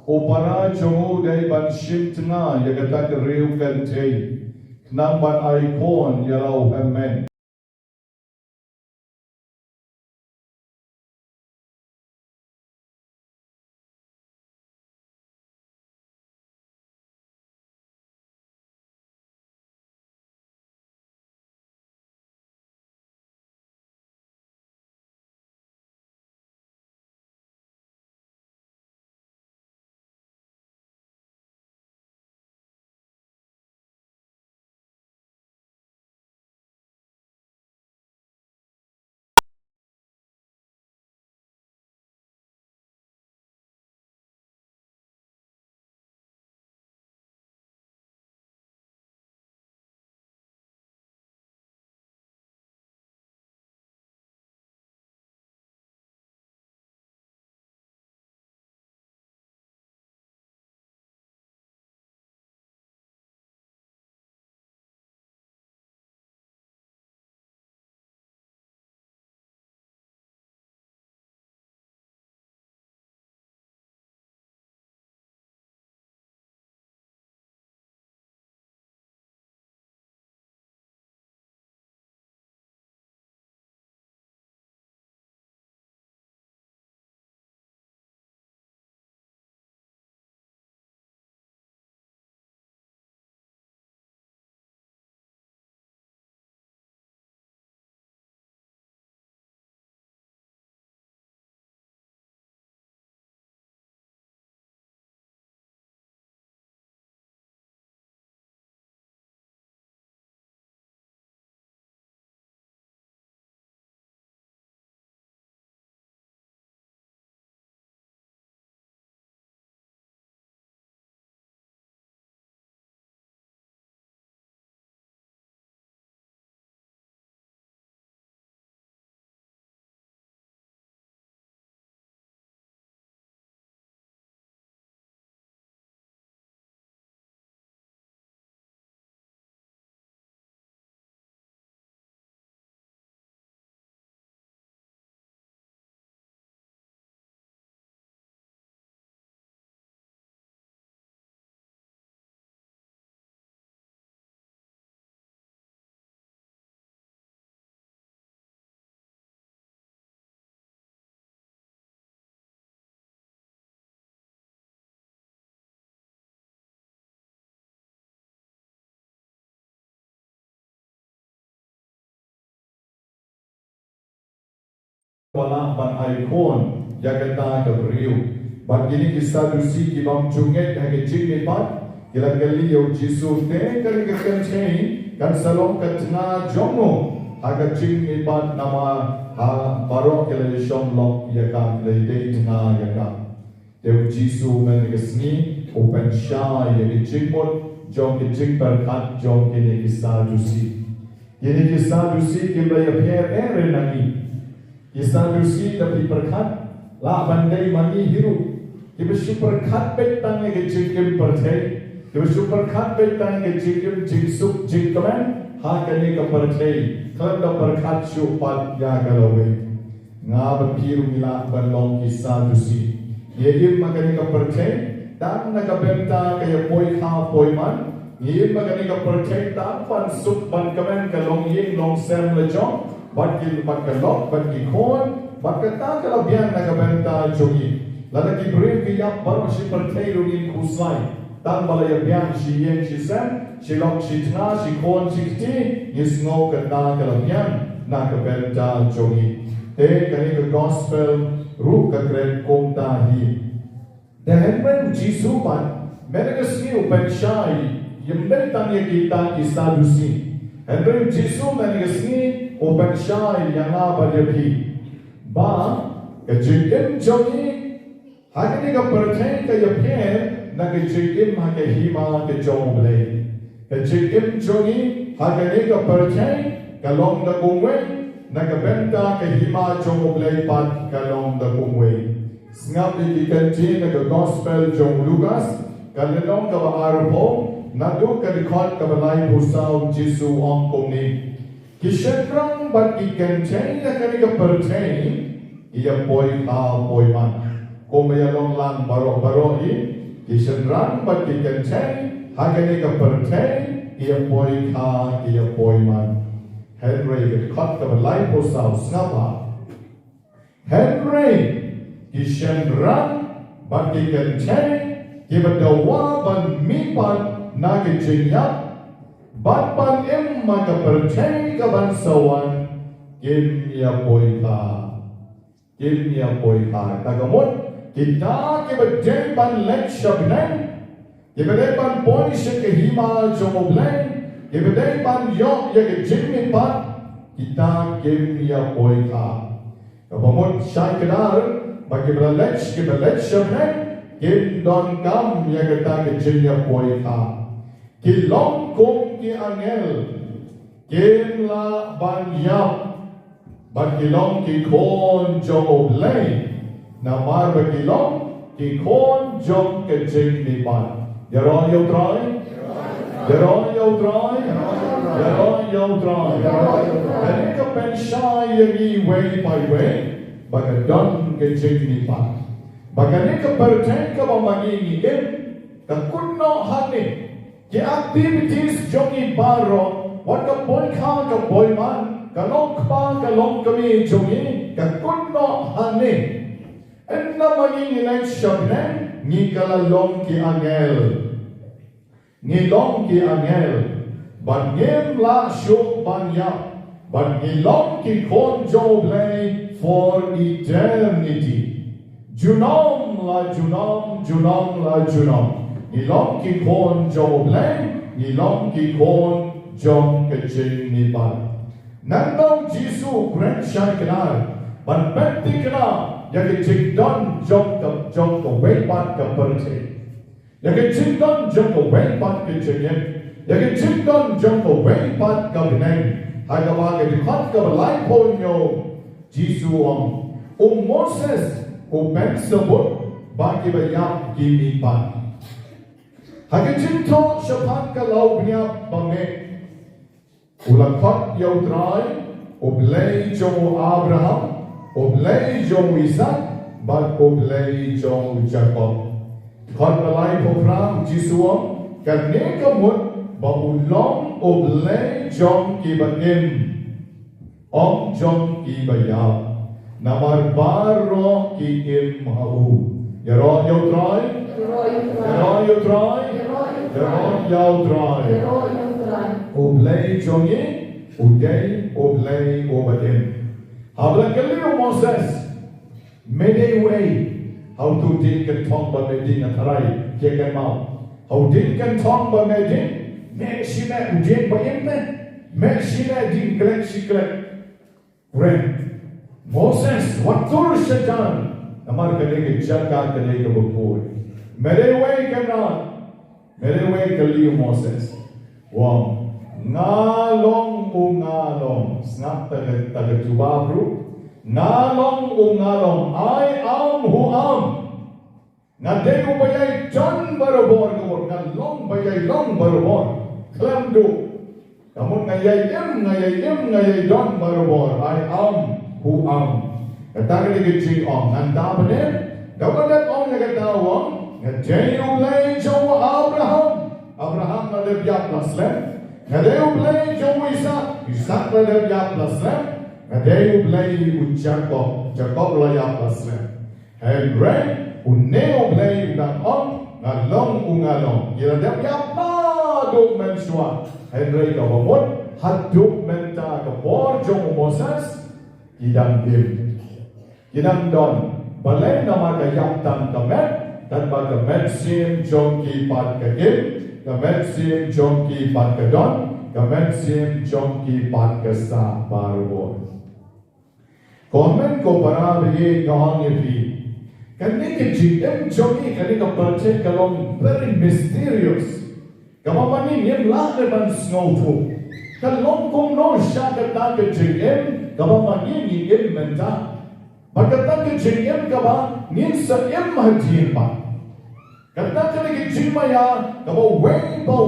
O para jongu dari ban ship tengah yang kata keriu kente. Kenang ban ikon yalau amen. Wala ban ikon jagata kebriu. Bagini kisah dusi kibam junget hage jing nipat. Kila kali yau Jisu te kali kekencing kan salong ketna jongo. Haga jing nipat nama ha barok kila shom lok yaka leide tengah yaka. Teu Jisu men kesni open shy yage jingmot jong ke jing berkat jong kini kisah dusi. Kini kisah dusi kila yapher ere nangi. Kisah dusi tapi berkat la bandai mani hiru. Kita berkat betang ke jingkem percaya. Kita berkat betang ke jingkem jingsuk jingkeman. Hakani ke percaya. Kalau dah berkat syupat ya galawe. Ngah berkiru mila balong kisah dusi. Yehim makani ke percaya. Dan nak benta kaya boy ha boy man. Yehim makani ke percaya. Dan pan sup ban kemen kalong yeng long sem lejong. Bakil bakalok, bakil kon, bakata kalau biar nak benta jogi. Lalu kibrin kiap baru si percaya rugin kusai. Tan balaya biar si yen si sem, si lok si tna, si kon si kti, is ngau kata kalau biar nak benta jogi. kani ke gospel ru ka kren kong tahi. Dan men Jisu pan mereka sini upan syai yang bertanya kita kisah dusi. Dan men Jisu mereka sini upan syai yang apa dia pi. Ba kejikim jongi hagani ka percaya ka yapien na kejikim hake hima ke jong blei. Kejikim jongi hagani ka percaya kalong da kungwe nakabenta ka hima jong blay pat kalong da kungwe ngap di kanti na gospel jong Lucas kanong ka arpo nadu ka dikot ka balay pusaw Jisu ang kuni kishenrang bat ikantay na ka pertay iya boy ka boy man kumayalong lang baro kishenrang bat ikantay hagani ka pertay iya boy man Henry get cut the life of South Snapper. Henry, he shen run, but he can take, give it the waban mipan, nugget jinyap, but ban im maka percay kaban sawan, give me a boy car. Give me a boy car. Tagamot, kita give a day ban let shabnen, give a day ban boy shake a hima jomoblen. Ibadai ban yok ya ke jimmy pan kita gemia boy ka. Kapamot syai kedar bagi belalech syabne gem don kam ya kita ke jimia boy ka. Kilong kong ki angel gem la ban yap bagi long ki kon jong oblay namar bagi long ki kon jong ke jimmy pan. Yaron yo try. Yaron yo try. Kani ka pensay yagi way by way, baga don ke jingni pa. Baga ni ka perten ka ba mangingiim, ka kunno hani, ki activities jongi baro, wat ka boy man, ka long kami jongi, ka kunno hani. Enna manginginay siyabnen, ni kalalong ki angel. Ngilong ki angel, ban ngem la syuk ban yap, ban ngilong ki kon joblay for eternity. Junom la junom, ngilong ki kon joblay, ngilong ki kon jom kecing ni ban. Nandong Jisu kren syai kenal, ban benti kenal, ya kecing don jom ka weipat ka percaya. Yang cinta jangka weipat kecilnya, yang cinta jangka weipat kabineng, hanya bagi dikat kebalai ponyo, Jisu Moses ben sebut bagi banyak gimipan. Hanya cinta syapat kalau banyak banget, ulakot yaudrai, oblay jomo Abraham, oblay jomo Ishak, bat oblay jomo Jacob. Kon balai program Jisuam kane kamut baulong oblay jom kibaim om jom kibaya namar baro ki im hau yaron yo try oblay jomi uday oblay obadim habla kalio Moses made way how to din kan thong ba meding atharai ke kan mau how din kan thong ba meding me shina ujeng ba yemme me shina din klek shiklek ren Moses what tur shaitan amar kane ke jaga kane ke bopur mere way kali Moses wong ngalong snap taga tubabru ngalong I am who am. Nadeng bayay John barabor kamot ngalong bayay long barabor. Klamdo. Kamot ngayay John barabor. I am who am. Katagan ni kecil om. Nanda bener. Dapat om nagatawang. Ngajayu lay Joe Abraham na lebyak lasem. Ngajayu lay Joe Isaac na lebyak lasem. Ngadeyu blay Jacob layak lasem. Henry uneo blay ngalong. Kira dia yap na do mensua. Henry ka bamot haduk menta ka bor jong Moses idang dim. Kinangdon, balay na magayaptan kamet, dan bagamet sim jongki pat kagim, kamet sim jongki pat kadon, kamet sim jongki pat kasa barwon. Komen ko para bagi ngahang yepi. Kani ke JM jongki kani ka percaya kalong very mysterious. Kamamani niyem lah depan snowtu. Kalong kong no siya kata ke JM, kamamani niyem menta. Pagkata ke JM ka ba, ngin sa im mahadin pa. Kata ka naging jimaya, kaba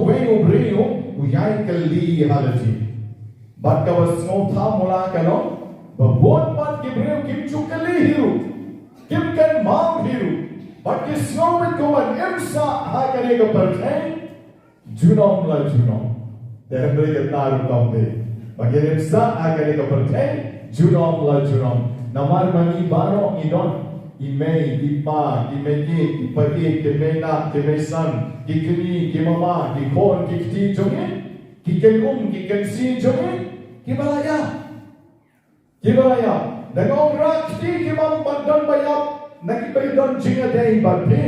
way obreo, uyay kali halati. Ba't ka ba snota mula ka no? Babon pat kibreo kim chukali hiru. Kim kan maam hiru. Ba't ki snowit ko man imsa hakani ka pertay? Junom la junom. Dahil mereka taruh kambe. Bagi imsa hakani ka pertay? Junom la junom. Namar mani baro idon, imei, ipa, imeki, ipati, kemena, kemesan, kikini, kimama, kikon, kikti jongi, kikensi jongi, kibalaya. Dengan rakti kimam bandan bayap, nakibaydon jinga day bati,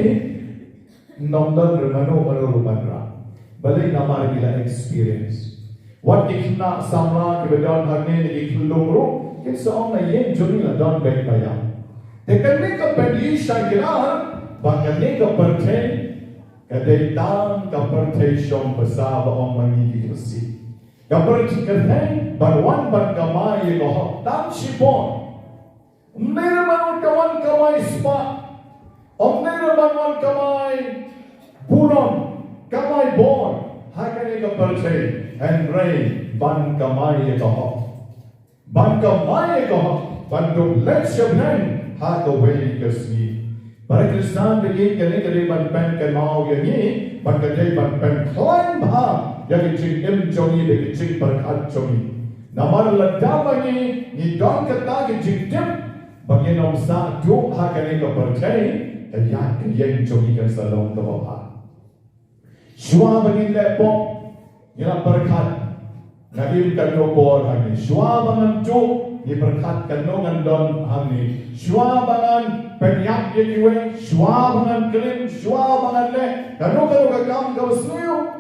nomdan remano rumanra. Balay namar bila experience. What kikna samra kibadon hagne nikilumro. Seorang na yen juni la don baik bayam. Tekane ka pedi shagiran, bangane ka perten, kadai tang ka perten shom besar baong mangi kisi. Ka perten kadai banwan ban kamai ko tam shipon. Umnera banwan kawan kamai spa. Umnera banwan kamai buron, kamai bon. Hakane ka perten and rain ban kamai ko. Bangka mai ko bandung lekshabnan ha ko wei kasni para Kristan begin kene kene ban pen kan mau yani ban kadai ban pen climb ha ya ki im jongi de ki berkat jongi namar ladda bagi ni don kata ki jingtip bagi nom sa du ha kene ko percaya ya ki yang jongi kan salong to ha shwa bagi lepo ya berkat Nagim kano bor hani shwa bangan tu ni berkat kano ngandon hani shwa bangan penyak ye kiwe shwa bangan kelim shwa bangan le kano kakam ka usnuyo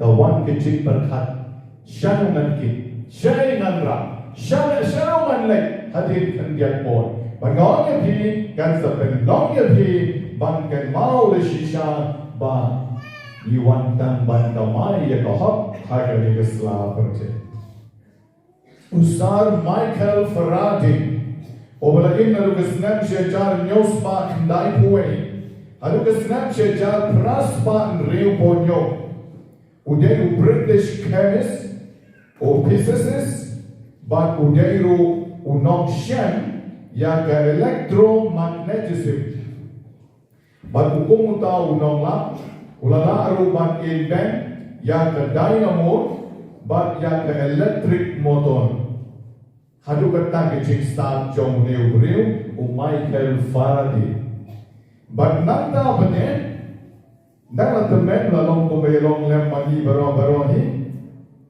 kawan kecil berkat syanu nganki syai nganra syanu nganle hadir kendian bor bangon ye pi kan sepen long ye pi bangkan mau le shisha ba Iwantan ban kamai ya kohok haga ni kesla perce. Usar Michael Faraday. Obalagin na luka Snapchat jar news pa kendai puwe. Aluka Snapchat jar pras pa nriu ponyo. Udai British chemist o physicist, but udai unok shen ya ka electromagnetism. But hukum utau unong la. Ulala aruban ilben ya ke dynamo but ya ke electric motor. Hadu kata ke cing start jong neu bril Michael Faraday. But nanda benen nang temen lalong kumelong lem magi baro hi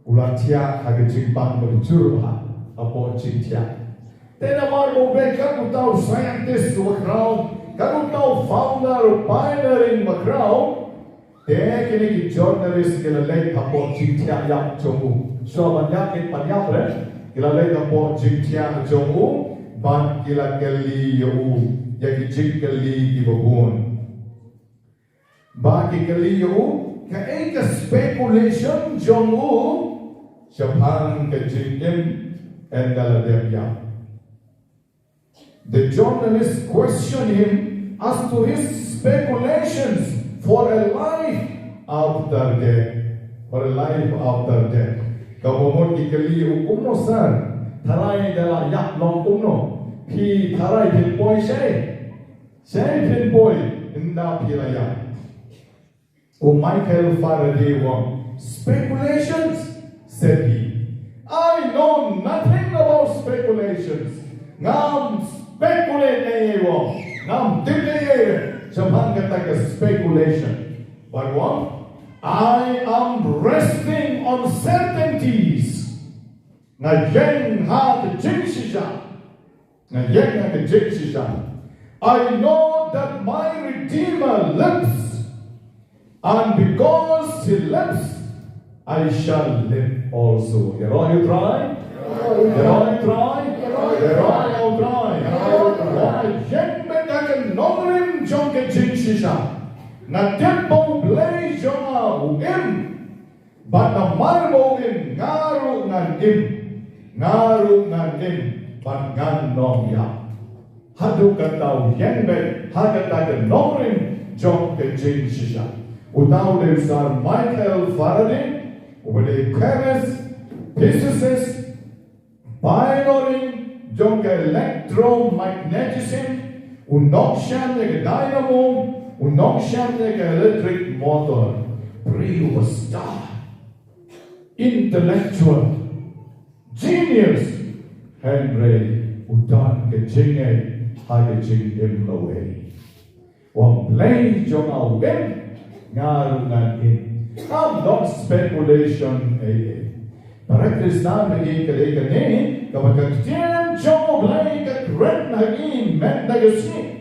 ulat tia hage cing bang berjur ha apo cing tia. Tena mar mo beka utau scientist wakrau kan utau founder pioneering wakrau. Kini ki journalist kila lek hapo jingtia yak jomu. So banyak it banyak re. Kila lek hapo jingtia jomu ban kila kali yu ya ki jing kali ki babun. Ba ki kali yu ka ek speculation jomu Japan ke jingim and galademya. The journalist questioned him as to his speculations for a life after death. For a life after death. Kabumon kikali hukum no sir. Taray dala yak long kumno. Pi taray pinpoy siya. Siya pinpoy. Inda piraya. Michael Faraday won. Speculations, said he. I know nothing about speculations. Ngam speculate na won. Ngam tigay Japan kata speculation. But what? I am resting on certainties. Na jeng ha ke jing shisha. Ngayon nga kajik siya. I know that my Redeemer lives, and because He lives, I shall live also. Here are you try? Here are you try? Here are you try? Yen me kaken nongrim jong kajik siya. Na tempo play jonga uim, but na marbo im ngaru ngan im, but ngan nong ya. Hadu katau yen be hagata nongrim jong kajik siya. Utau devsar Michael Faraday, ubade chemist, physicist, pioneering jong electromagnetism, unokshan like dynamo. Unokshan like electric motor, Priyu was star, intellectual, genius, Henry udan ke jinge hage jing im lawe. Wang play jong awem ngarungan in. I'm not speculation Para Krishna bagi kali kapag tiyan jong play ka kren hagi men nagasi.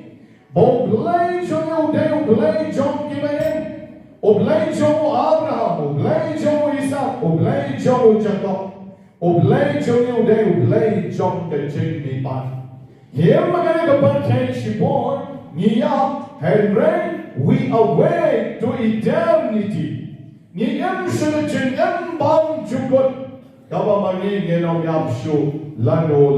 Oblay jong Uday, oblay jong Kibayen, oblay jong Abraham, oblay jong Isaac, oblay jong Jacob, oblay jong Uday, oblay jong kajing nipan. Here magana kapag shipon, niya, Henry, we awake to eternity. Niyam sunachin yam bang jukot, kabamagi ngenong yapshu, lano,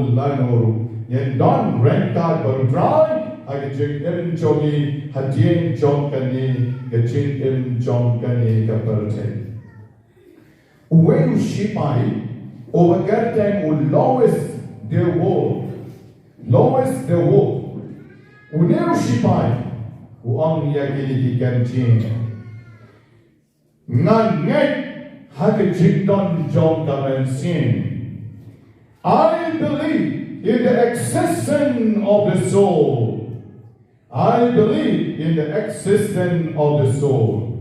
yen don rentad berutray, Agajing im jongi hajing jong kani gajing im jong kani kaperte. Uwenu shipai overgerteng lowest the world. Uneu shipai uang yagili ganjing. Nganget hagajing don jong kamensin. I believe in the existence of the soul. I believe in the existence of the soul.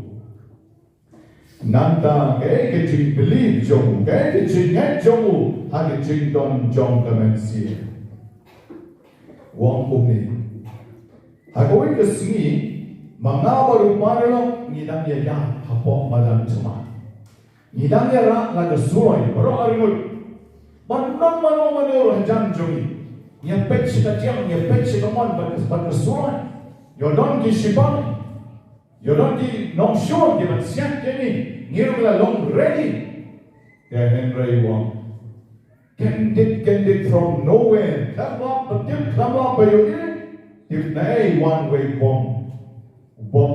Nanda ke jing believe jong ke jing net jong ha jing don jong kamensi. Wong umi. Hagoi ke singi mangabaru parlo ngidang ya hapo malam cuma. Ngidang ya ra la ke suai bro arimut. Manong manor jan jongi. Yang peci kajang, yang peci kaman pada surat. Yo don ki shipan, yo don ki nong sure ki siap kini, ngiru la long ready. Ya Henry Wong, candid from nowhere, come up by you ini, if nae one way bomb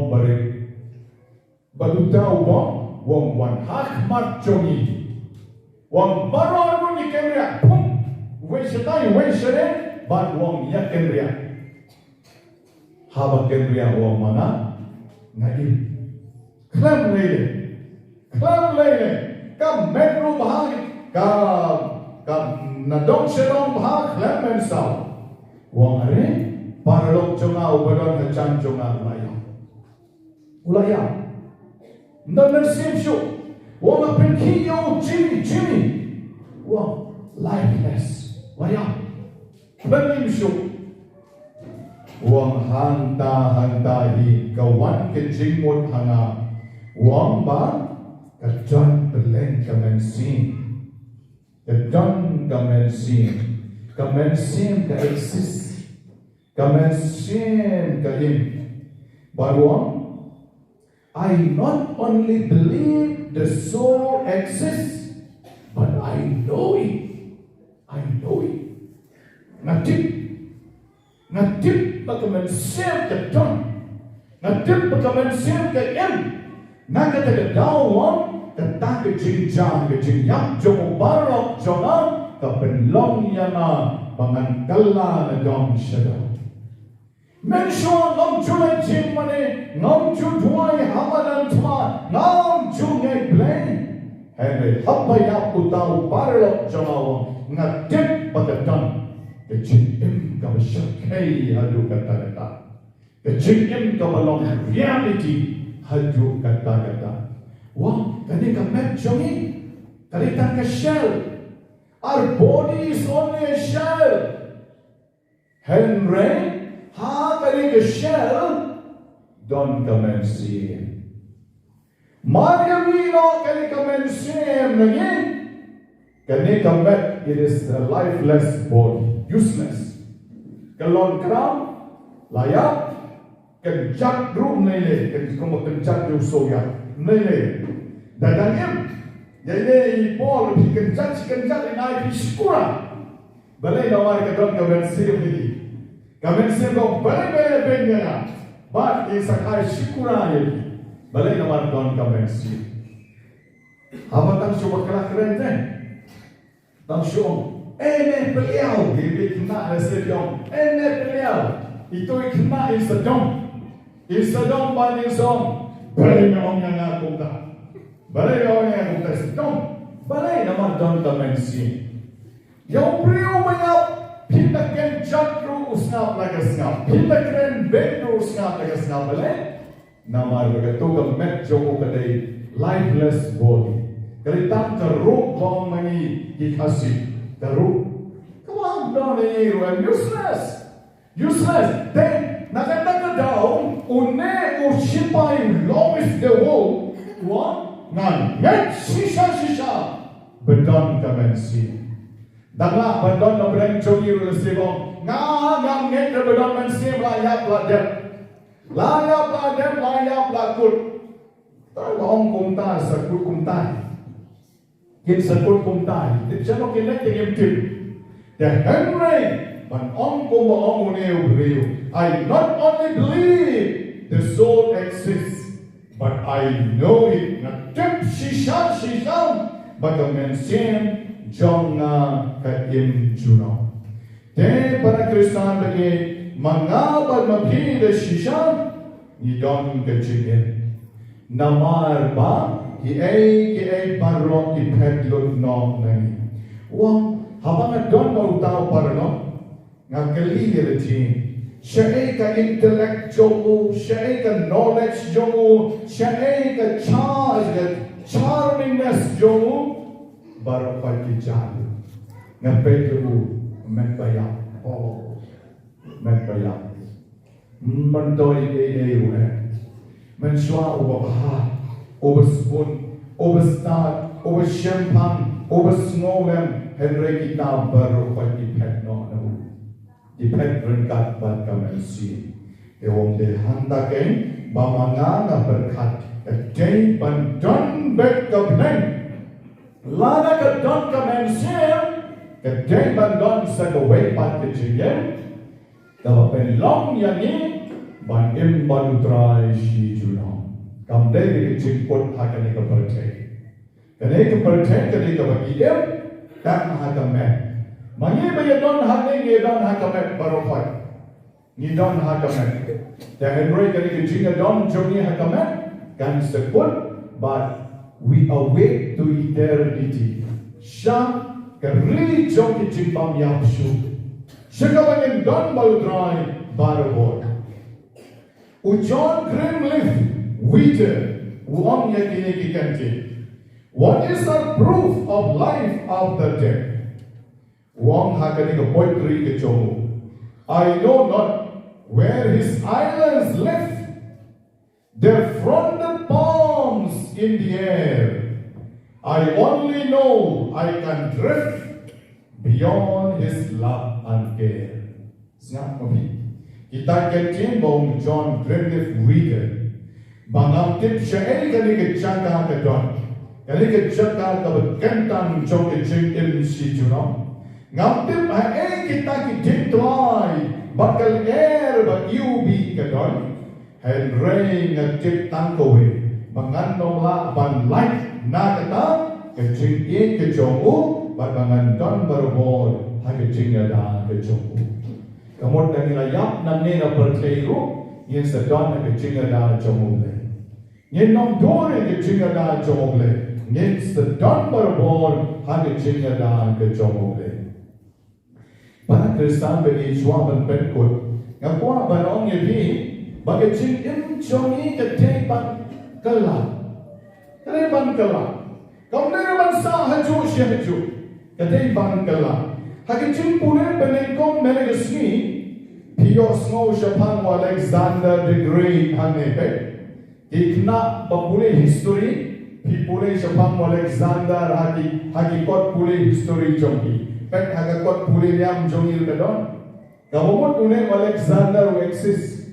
balik. Balutau bomb, wong wan hak mat jongi, wong baru pun ni kamera, pum. Wait, but wong ya kemria. Haba kemria wong mana? Ngaim. Klam lele. Kam metro bahag. Kam nadong shalom bahag. Klam mensal. Wong are parlok jonga ubadon hacang jonga ulaya. Nanar simshu. Wong apin kiyo Jimmy. Wong lifeless. Waya, berimsyu. Wang hanta-hantahi kawan kejimut hanga. Wang ba kajan beleng kamensin. Kajan kamensin ka exist. Kamensin ka im. Baruang, I not only believe the soul exists, but I know it. Natip pagkamansin ka don. Natip pagkamansin ka im. Nakatagadawan kataka jinjang ka jinyap jong barok jongan kapenlong yana pangantala na dong siya. Mensyon ngam julay jing mani ngam juduay hamadan tuma ngam jungay play. Henry hapayap utaw barok jongaw ngatip pagkatan. Kejim kamasyakai hadu kata-kata. Kejim kamalong reality hadu kata-kata. Wah, kani ka met jongi. Kani ka shell. Our body is only a shell. Henry, ha kari ke shell, don kamensi. Maria Mino kari kamensi nagi, kani kamet, it is a lifeless body, useless. Kalon kram, layak, kenjak drum nile, kenjak kenjak drum soya nile. Dadangim, jadi Paul kenjak inai piskura. Balai nawar kadon kamensi nili. Kamensi ko balai bengana, but isakai shikura nili. Balai nawar kadon kamensi. Apa tang syukur kelak keren je? Tang syukur. Ene beliau, dia kena sedang. Ene beliau, itu kena sedang. Sedang banding song. Balai orang yang aku tak. Balai orang yang aku tak sedang. Balai nama don kamensi. Yang beliau banyak pindakan jatru usnap lagi snap. Pindakan bedru usnap lagi snap. Balai nama begitu kemet joko kedai lifeless body. Kalitan teruk bang mani dikasih. Teruk. Kawan dah ni ruang useless. Then nak daun une usipai lowest the whole one nan net sisa bedon kamensi. Danglah bedon nabreng jogi rusibong ngam net bedon mensi layak lakut. Tolong kumta sakut kumta. Kita sakut kumtai. Jadi kita tinggal tim. The Henry, but on kumba real. I not only believe the soul exists, but I know it. Not tip shishan, but the mention jonga kaim juno. Te para Kristan bagi mangabad mapi the shishan, ni don kecingin. Namar ba? Ki parok ki pedlot no nani. Wang habang don mau tahu parok ngakali relati. Syai ka intellect jomu, syai ka knowledge jomu, syai ka charmingness jomu, baru pagi jalan. Ngapedlu met bayar. Oh, met bayar. Mendoi ruhe. Menshua ubah. Over spoon, over start, over champagne, over snowlam, Henry kita baru depend no. Depend rengat bat kamensi. Ewang de hantaken, bamanga na berkat. Again bandon bet kapnen. Lana kadon kamensi. Again bandon sa gawai pat kejien. Dapat long yani ban badutrai si juno. Kamdai di kecikut hakani ke percaya. Kani ke percaya kani ke bagiem tak hakamet. Mangi bayadon hakni ngedon hakamet barofai. Ngidon hakamet. Dan Henry kani ke jingadon jongi hakamet kan sekut, but we await to eternity. Syam keri jong kecimpam yapsu. Sekabangin don baludrai barobot. Ujon Grimleaf. Wheater, wong yang kini diganti. What is the proof of life after death? Wong hakani ke poetry ke jomu. I know not where his islands left. Their fronted palms in the air. I only know I can drift beyond his love and care. Siap kami. Kita kentin bong John Grimleaf Wheater. Bangam tip syai kali ke jaga ke don. Kali ke jaga ke berkentan jong ke jengkel si juno. Ngam tip kita ki ditwai. Bakal air ba UB ke don. Henry ngatip tangkowe. Mangandong la ban light na kata. Ke jengkel ke jongu. Bagangan don berbol. Ha ke jengkel da ke jongu. Kemudian nilayap na nila percaya. Yang sedang ke jengkel da jongu. Yen nom dore ke jinga da jogle. Yen sedang berbol hanya jinga da ke jogle. Para Kristan bagi suaban penkut. Ngapua barong yebi bagi jing jongi ke teban kelak. Teban kelak. Kau nereban sah haju syahju. Ke teban kelak. Hagi jing pune benengkong menegesni Pio Snow Japan Alexander the Great Hanepe. Ikna papule history, pipule Japan Alexander hagi kot pule history jongi. Pek haga kot pule niam jongi ledon. Gawamot une Alexander who exists.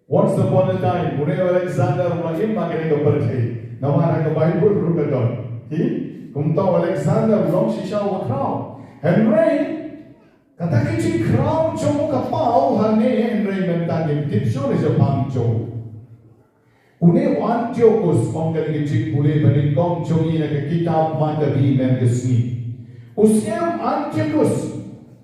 Once upon a time, une Alexander ulahim makene ko percaya. Nama haga Bible rukadon. Hi, kumta Alexander long shisha wakrao. Henry kata kecil crown jom kapau hane Henry mentangin tipsyo ni Japan jom. Une wan Antiochus kong kali kecil pulih benin kong jongi na kitab Magabi Mengesni. Usiam Antiochus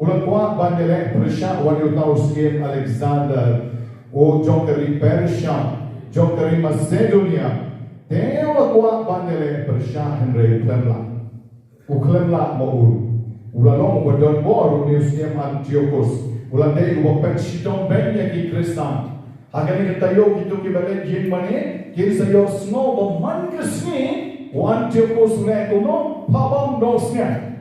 ulang kuat bandele Persia wani utau usiam Alexander o jom kali Persia jom kali Macedonia. Tewa kuat bandele Persia Henry uklemla maur. Ulalong badon bor usiam Antiochus ulang dei wapet shitom benya ki Kristan. Agak tayo gitu kibalik jin mani kir sayo snow baman kesni wan Antiochus ne kuno pabam dosnya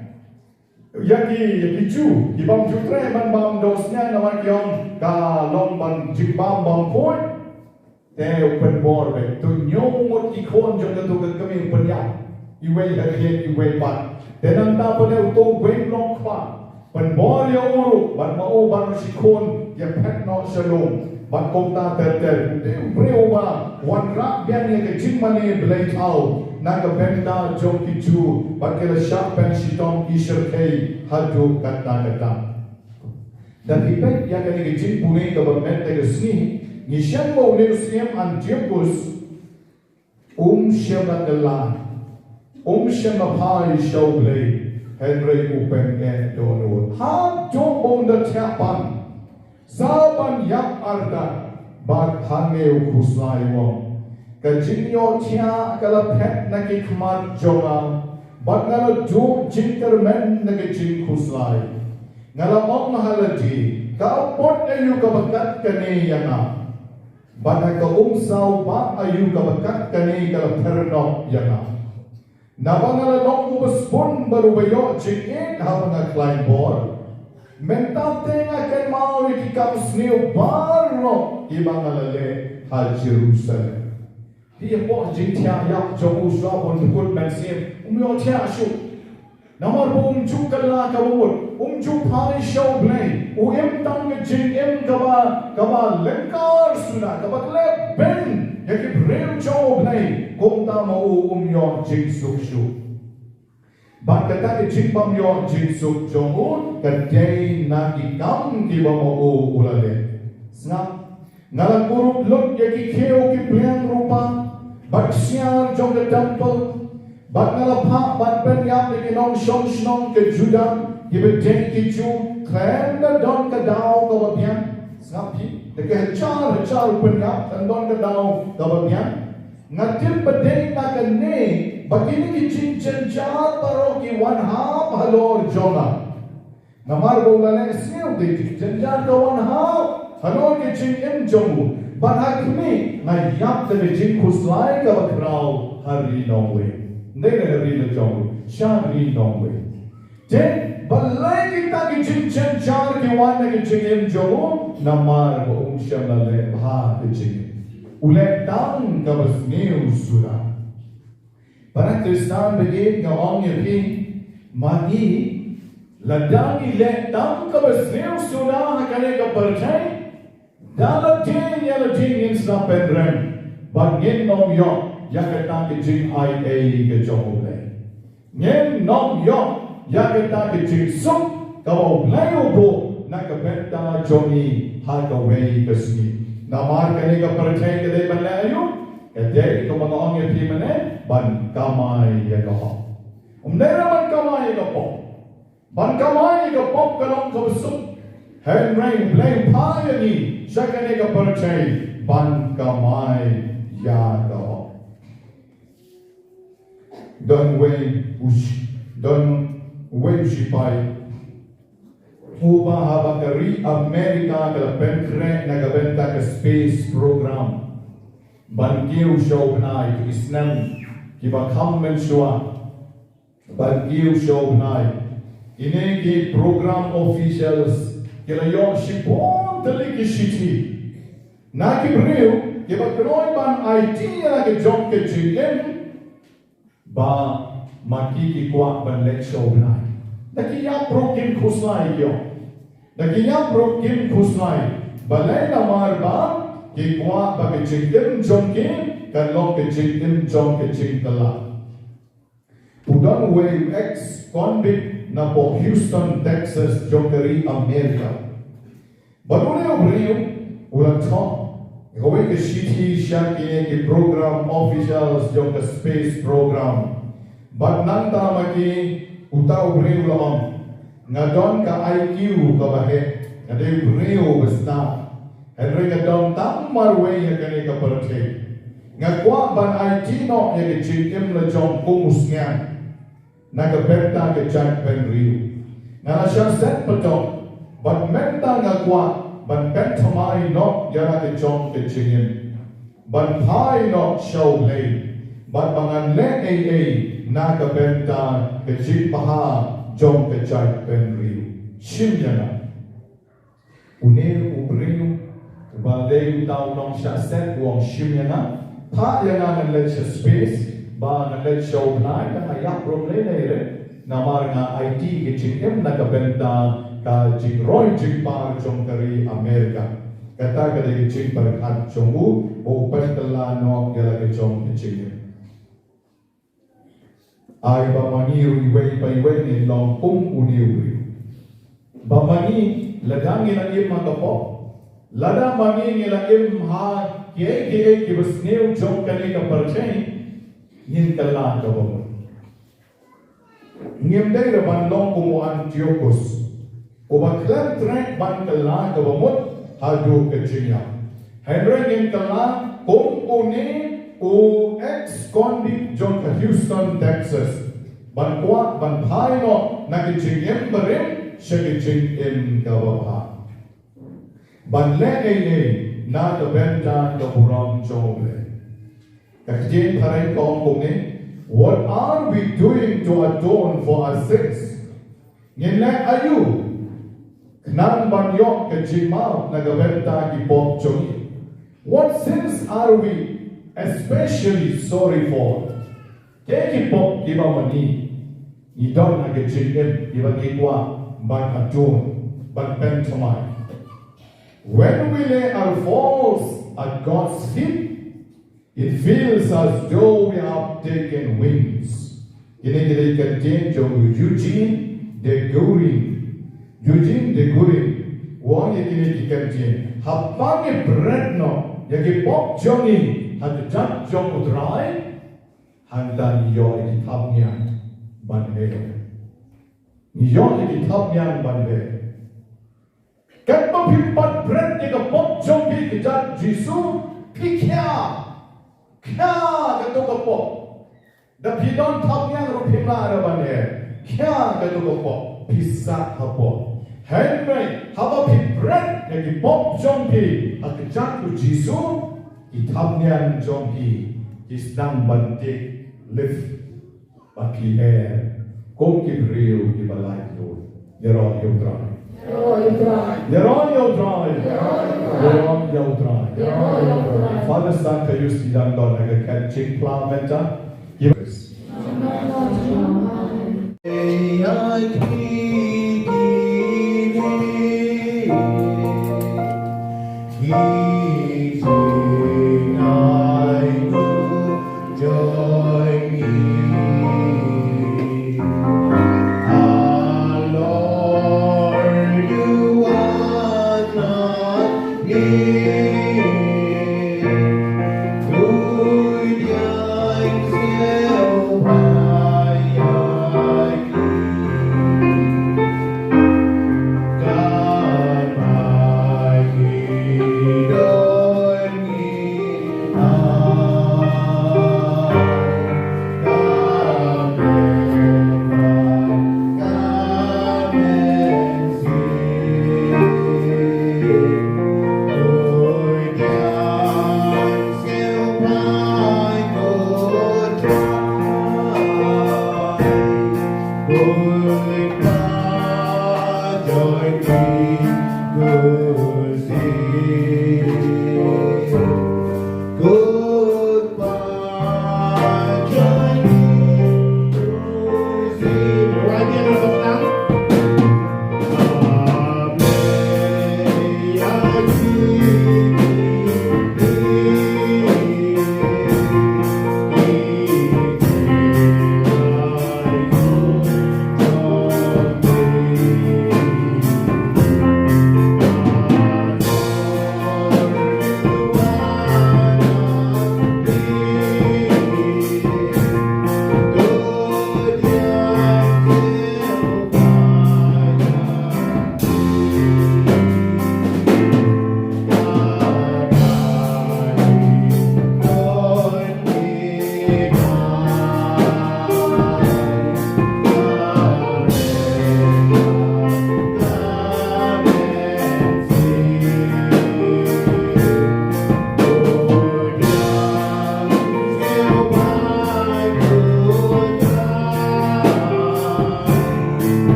yaki cu kibam jutre man bam dosnya nama kion ka long ban jibam bam point te open bor be tu nyomot ikon jong tu kami penya iwe harian iwe bat tenang ta pada utong wen long kwa pen bor yo uru ban mau ban sikon ya pet no shalom ban kota terter brewa wan rak bian ye ke jimane belai tau naga benda jom kicu bakela syak pen shitom isher kei hadu kata dan ipek yang kali ke jim pune ke bermente ke sini nishan mo usiam Antiochus syamakelah syamapai shawblay Henry upen donor ha jom bonda tiapan Zaban yak arda bag hange ukuslai wong kajinyo tia kala pet naki kmat jonga bag ngala jo jinkar men naki jin kuslai ngala ong mahalaji ka pot ayu ka bakat kane yana bag ka umsaw ba ayu ka bakat kane kala pernok yana nabangala long ubasbon baru bayo jikin habang klain bor mentate akan mau ikam sniu barno ibangalale ha Jerusalem dia po jintia yak jomu swabon kut mensim umyo tia shu namar bo jukalla kabur jupai show blay tang jin kaba lenkar suna kaba le ben yakip real show blay komta mau umyo jin sukshu Ban kata ke jimpam yo jinsuk jongun kadai na ikam ki bamo ulale. Snap ngalang kurup lot yaki keo ki plan rupa bat siar jong the temple bat ngalapa bat penyap ki non shong shong ke juda ki beten ki ju klan da don ka dao ka babian. Snap hi de ke char penyap dan don ka dao ka babian. Ngatil badai na ka ne Bagini ki cincin jahat paro ki one half halor jona. Namar bola ne sniu di cincin jahat ka one half halor ki cincin jongu. Banhak ni ngai yap te jin kuslai ka bakrao hari nongwe. Ndai hari na jongu. Shari nongwe. Jen balai kita ki cincin jahat ki one ki cincin jongu. Namar bo shamale bha ki cincin. Ulek tang ka basniu surah. Para Kristan begin ngawang yakin magi ladangi le tam ka basnew suna hakane ka percay dalam jin insna pendrem bagin nom yo yakata ki jin ai ke jomule ngen nom yo yakata ki jin sum ka blayo bo na ka benta jomi ha ka wei kasni namar kane ka percay ka de balayo kadai ko mga ong yakin ban kamai ya kapo. Umdera ban kamai ya kapo. Ban kamai ya kapo kalong kabusuk. Henry blame paya ni sakane ka percay ban kamai ya kapo. Don way shipai. Uba habakari Amerika kala penkre nagabenta ka space program. Bangiu show benai Islam kiba kammen shua bangiu show benai ini ki program officials kila yo shipon tali ki shiti. Na ki breu, ki ba knoy ban IT na ki job ke jingem, ba maki ki kwa ban lek show na. Daki ya prokim khusnai kyo. Daki ya prokim khusnai. Balai na mar ba ki kwa ba ke jingem jom ke kan long ke jingem jom ke jingkala. Udon way ex convict na po Houston, Texas, Jokeri, America. Baru ni obreu ulang top. Kawai ke shiti syaki ke program officials jom ke space program. Bat nanta maki uta obreu lamam. Ngadon ka IQ ka bahe. Ngadai obreu besna. Henry ngadon tamar way ya kani ka perte. Ngakwa ban IT no ya ke chikim le jom kumusngan. Nagabenta ke Jack Ben Rio. Nana siya set patok, but menta nga kwa, but pentamai no yara ke John ke Chingin. But pai no show lay, but mga le nagabenta ke Jing Paha John ke Jack Ben Rio. Shimya na. Uneo ubreo, ubalay utaw nong siya set uang shimya na. Pa yana nga let siya space, ba na let show na nga yak problem re na mar nga IT ke chingem na kabenta ka jing roy jing par jong kari Amerika kata ka de jing par khat jongu o pentala no gala ke jong ke chingem ai ba mani ri wei pai wei ni long kum uniu ba mani ladangi na im ma ka po lada mani ni la im ha ke basneu jong kani ka parchai yin kala ka ba ngiem dai ra ban long ko Antiochus o ba klan track ban kala ka ba mot ha do ke chinya henry ngiem kala kong one o ex convict John ka Houston, Texas ban kwa ban phai no na ke chingem barem she ke chingem ka ba ha ban le na ka benta ka buram chole Kakjen Parai Kongkong what are we doing to atone for our sins? Ngin ayu Knan banyok ke jimao nagabenta ki pop chongi. What sins are we especially sorry for? Ke pop kiba mani idon na ke jingem kiba kikwa ban atone ban pentomai. When we lay our faults at God's feet, it feels as though we have taken wings. Kini contain Eugene de Gurin. Wong kini contain. Hapangi bread no. Yagi pop jongi had jat jong utrai. Handan yo ikitapnya banhe. Yo ikitapnya banhe. Kat pimpat bread yagi pop jongi kijat Jisu pikya. Kya katu kapo, dah pidon thapnya rupima rabane. Kya katu kapo, pisa kapo. Henry, haba pibret yang pop jompi, akijat ku Jisu, ithapnya jompi, isnang bantik lift, baki air, kom kibriu kibalai tu, yeron yudrai. Father, Son, ka use the young God like a catching plant mentor. Give us.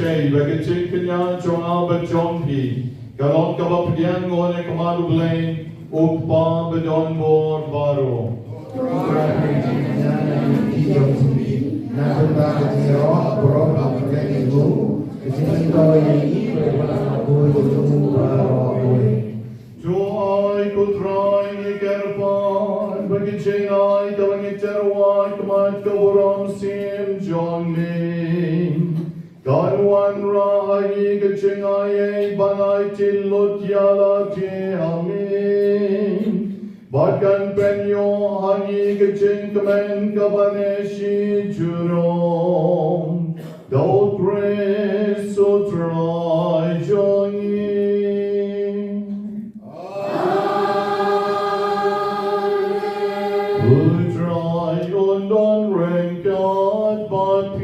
Chay, Bagachik Kanya, Joa, but John P. Galon Kabapian, One Kamalu Blaine, Ukpa, Badon Bor, Baro. Joy could try Nikerpan, Bagachinai, Kavangiterwai, Kamat Kavuram Sim, John Ming. Kanwan Rahi Gachingaye, Banai Tilot Yalati, Amin. Bakan Penyo, Hani Gachin Kamen Kabaneshi, Jurom. Thou praise so try, Johnny. Who try on rank God, but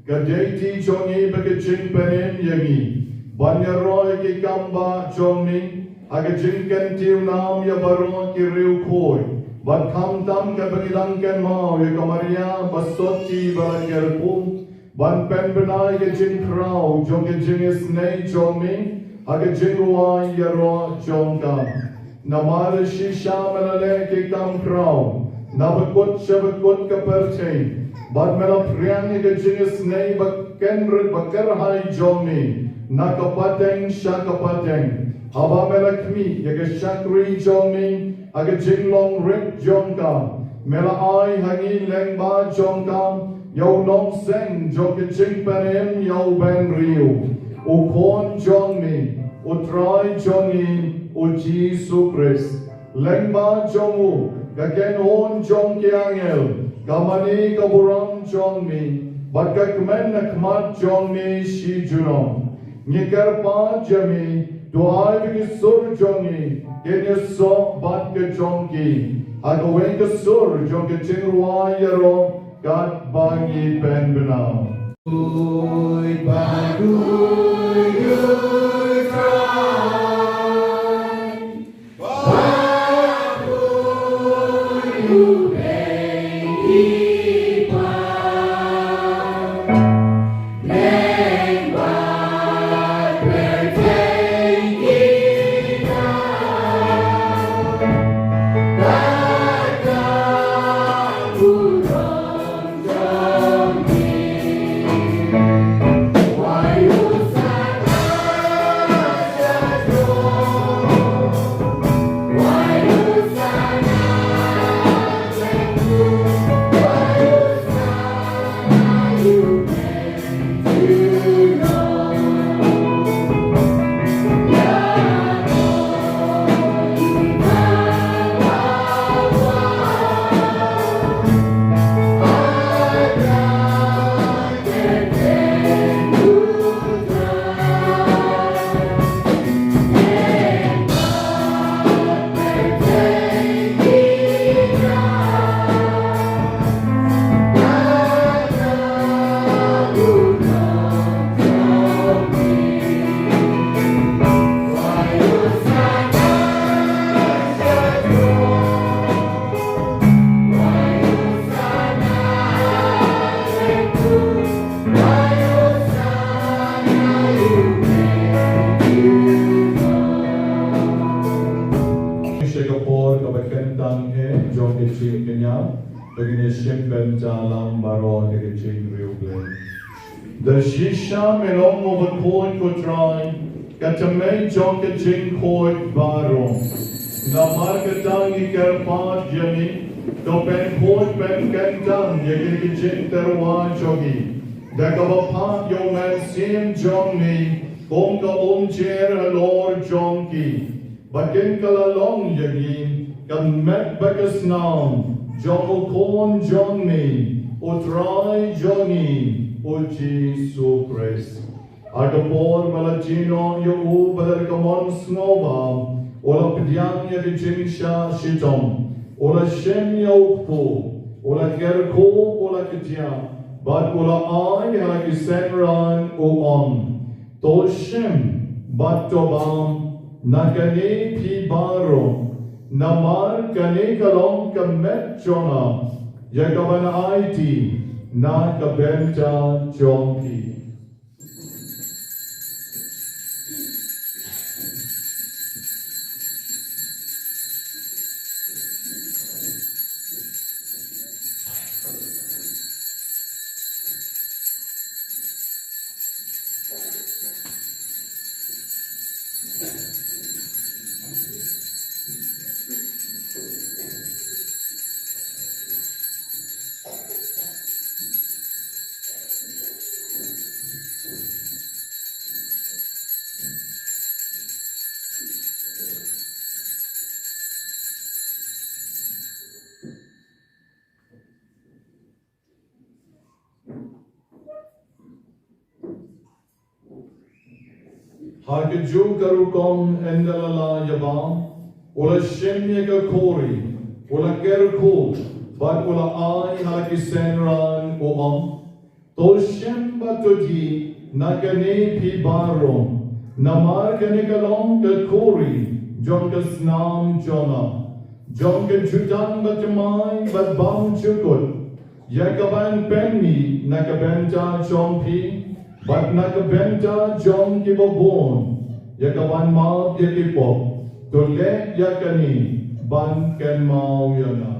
Kadeti Johnny Bagajin Penin Yami, Banyaroy Kikamba Johnny, Agajin Kentil Nam Yabaron Kiriu Koi, But Kam Tam Kabagilang Kenma, Yakamaria, Basoti Balakerpum, Ban Penbenai Gajin Crow, Jongajin is Nay Johnny, Agajin Ruai Yaro Jonka, Namara Shisha Melale Kikam Crow, Nabakut Shabakut Kapertain. But Melapriani the genius name but Kenred Bakarhai Jomi, Nakapateng Shakapateng, Abamelakmi, Yagashakri Jomi, Agajinglong Rip Jonka, Mela I Hangi Lengba Jonka, Yo Long Seng, Jokajing Panem, Yo Ben Rio, Ukon Jomi, Utrai Jomi, Uji Supres, Lengba Jomu, Gagen On Jonki Angel. Kamani kaburam jongmi, but kakmen nakmat jongmi shi junom. Nikar pa jami, doai bigi sur jongi, kenya so bat ke jongi. Agawen ke sur jongi chingruwa yaro, gat bangi pen benau. Bakhuid, Bakhuid, The Shisha Melong of a coin could try, Katamay Jonka Jing Koi Baro, Namarkatangi Karpat Jami, to pen port pen kentang yakin kicin terwa jogi. Dakabapat yo man sim jong ni kong ka chair alor jong ki. Bakin kalalong yagin kan met bakas naam jong kon jong ni utray jongi o Jesus Christ. Agapor malachino yo u badar kamon snova ola pidyang yakicin siya shitom ola shem ya ukpo ola kerko ola kitya but ola ay hakisenran o on to shem but tobam nakane pi baro namar kane kalong kamet jona yakaban aiti na kabenta jonki. Hakiju karukong endalala yabam, ola shemye ka kori, ola kerko, but ola ay hakisenran oam, to shem batoji nakane pi barom, namar kane kalong ka kori, jong ka snam jona, jong ka jutang batamay bat bam chukot, yakaban penmi nakabenta chompi, but nakabenta jom kibabon, yakaban maw yakipop, tole yakani, ban ken maw yana.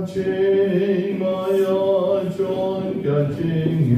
Kaching maya chon kaching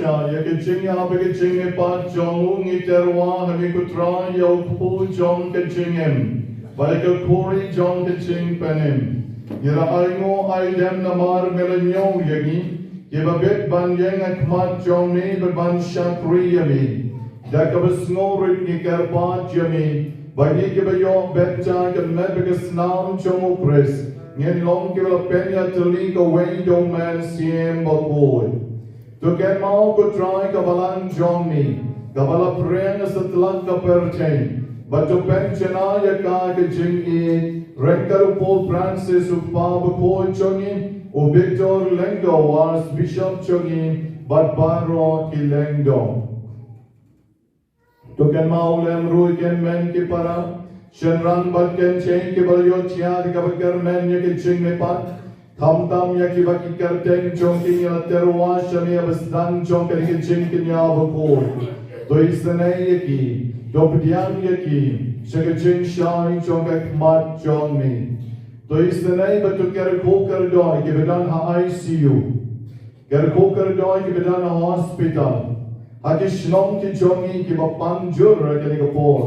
Yakaching Abakaching Pat Jong Iterwa Havikutra Yoku Jong Kachingem Valika Kori Jong Kaching Penim Yara Algo Aidem Namar Melanyo Yagi Yababet Banyang Akmat Jongni Baban Shakri Yami Dakabasno Ritni Karpat Yami Bagi Kibayo Betta Kamebakas Nam Jomo Press Ngen Long Kibla Penya Talik away Dong Man Siem Bakhuid. To get mau ko try kabalan Johnny, kabala preng sa tlang ka pertain, but to pensiona ya ka jing e, Renkaru Paul Francis upa Bakhuid chongi, o Victor Lengdo was Bishop chongi, but Baro ki Lengdo. To get mau lem rui ken men ki para, Shenran bat ken chen ki balyo tia di kabakar men ya ki jing me pat. Tam tam yakibaki karteng chongking ya terwa shani abasdan chongking chinkin ya Bakhuid. To isane yaki, to pdiang yaki, shakaching shai chongak mat chongmi. To istanay betul kera kokar doi ke bedan ha ICU. Kera kokar doi ke bedan ha hospital. Haki shlom ki jongi ki bapanjur ke ni kapor.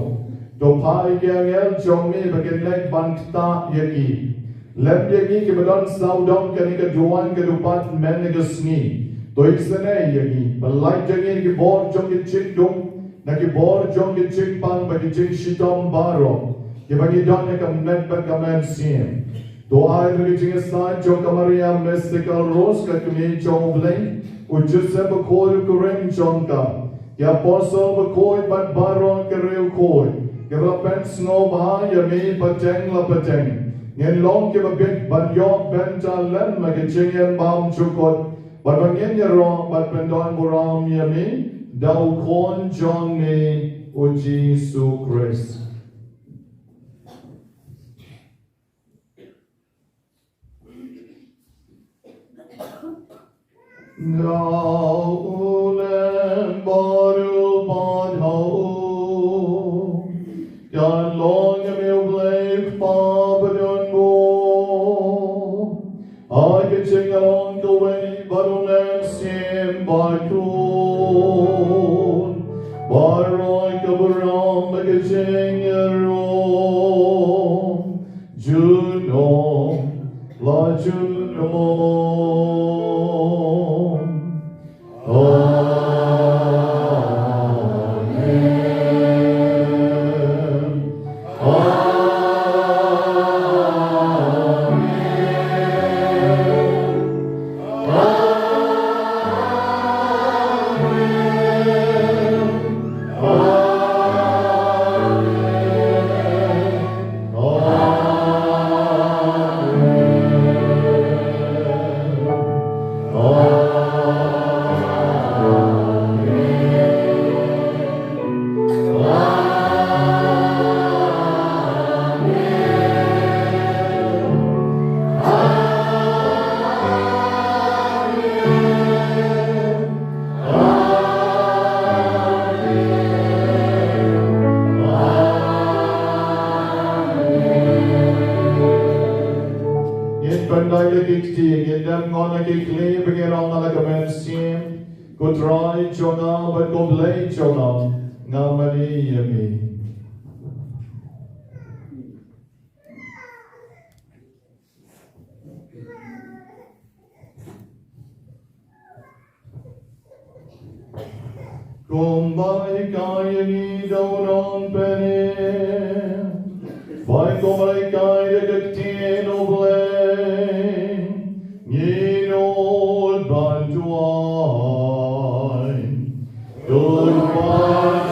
To pai ke angel jongi bagen lek bangta yaki. Lem yaki ke bedan saudom ke ni keduan ke dupat men ke sni. To istanay yaki. Balai jongi ki bor jongi chikdum. Na ki bor jongi chikpang bagi chik shitom baro. Ke bagi don ya kamet bagamen sim. To ai bagi chik sa jo kamaria mystical rose ka kumi jong bleng. Ujuse Bakhuid kuring jonka. Ya Apostle Bakhuid bat baro kereu koi. Ke lapen snow bah ya mi pateng la pateng. Ngen long ke babit ban yok bynta lem magi chingen bam chukot. Bat bangin ya ro bat pendon buram ya mi. Dau kon jong ni uji su Christ. Now ulem baru badhau, kan long me blake pabadon bo. I can sing along the way, but ulem sim bakun. Baroi kabaram bagajing ero. Juno, la Juno. Go try Jonah, but go blame Jonah. Ngamani yami. Kumbai kaya ni daunan penin. Vai kumbai kaya gatin oblay. Ninol bantuan. Goodbye,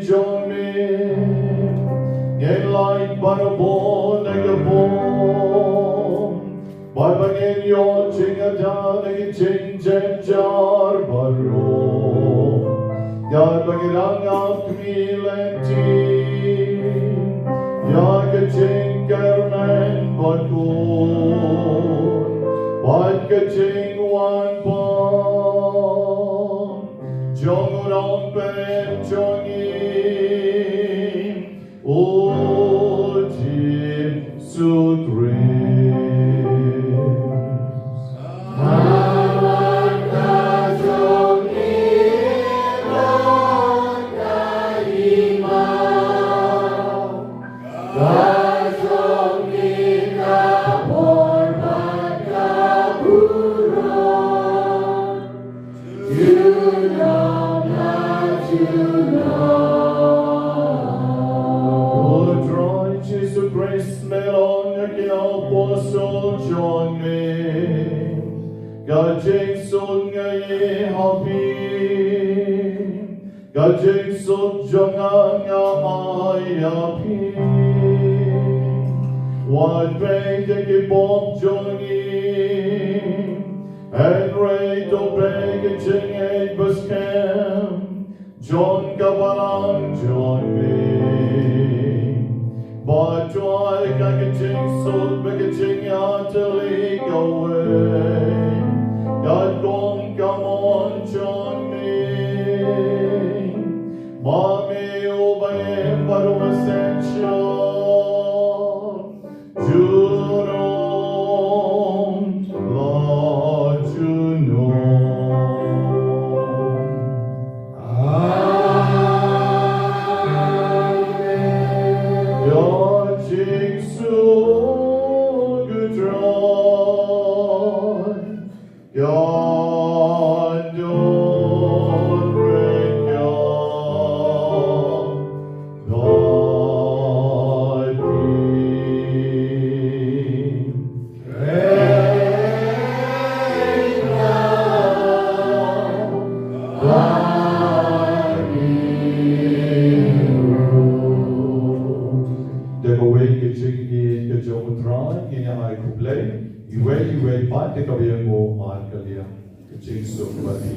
Johnny, Ngayon light barabon nagabon. Barbangin yon chingada naging jar baro. Yar bagirang at milenti. Yar kaching karmen bakhuid. Bad kaching wan pon. Jong urong pen jongin. Ojim sutrim. Gajing sun ngay happy, gajing sun jangan ay happy. One break the kibok jongi, and rate to break a ching eight buscam, John kabarang John me. But try kagajing sun bagajing yatali away. God gone, come on, John me. Mommy, obey, but essential. Juron, Lord, you know. Amen. Your cheeks so good, God don't break your thy peace. Great love, thy hero. Deko wei ke ching i ke jong trai i ai kublei. Iwe pat de kabiyan mo maan kaliya kaching so bali.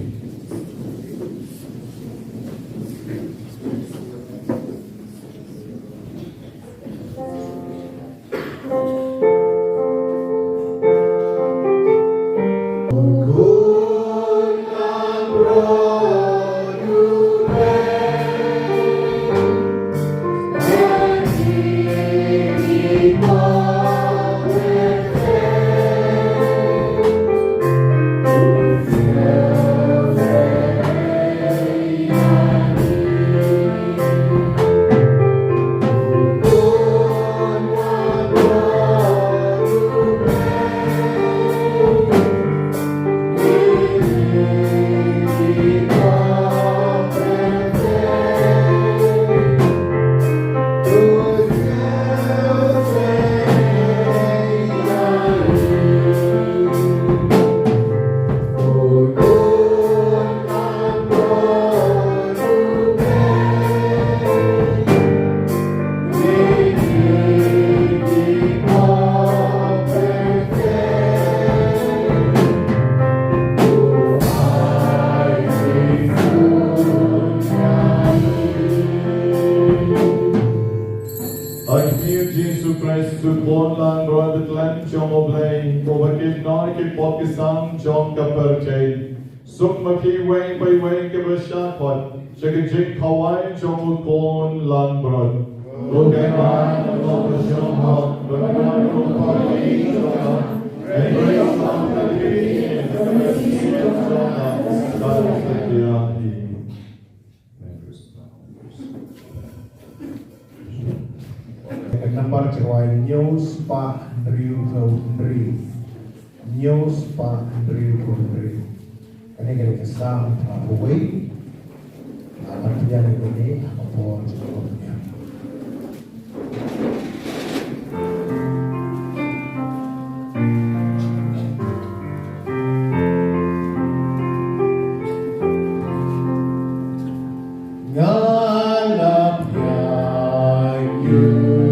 Suk maki wang by wang ke bersyakat, segejik kawai jomut kon lan brod. Bagaimana Allah bersyamat, bagaimana Allah bersyamat, beri sampai diri, beri sampai dan setiahi. Nampak cewai news pak driu driu, news pak driu driu. Kani kaya kasam Bakhuid, matiyan ini apa sebabnya? Ngalap ya you.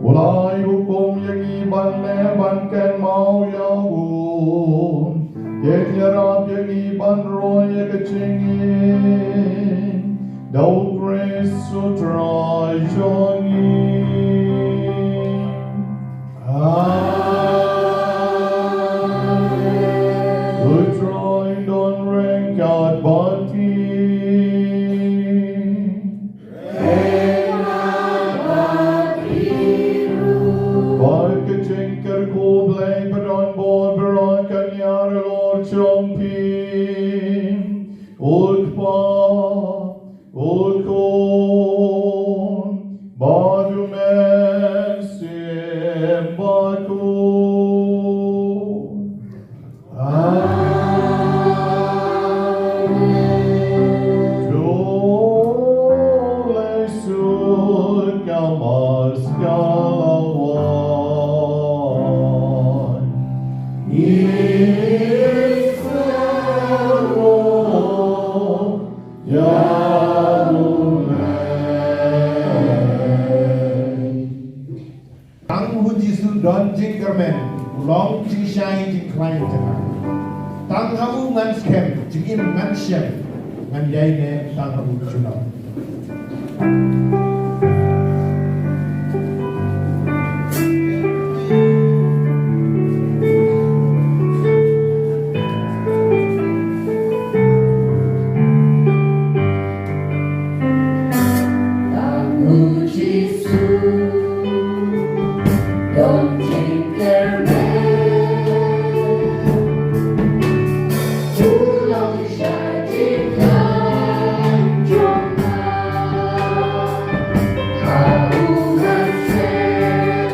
Ulai hukum yang iban leban ken mau ya Yet yarab yagi banroy yakachingin. Thou grace so try jongin. Amen. The trying don't rank out body. Tinker ko blame but on board Barak and Yar Lord Chompin Old Pa Old Kon Badu Messim Baku Amen Jole Sud Kamas Kalawan Tang hu jisu don jing kermen, long jing shai jing klein tengah. Tang hamu ngan skem, jing im ngan shem, ngan yai ne tang hamu junau.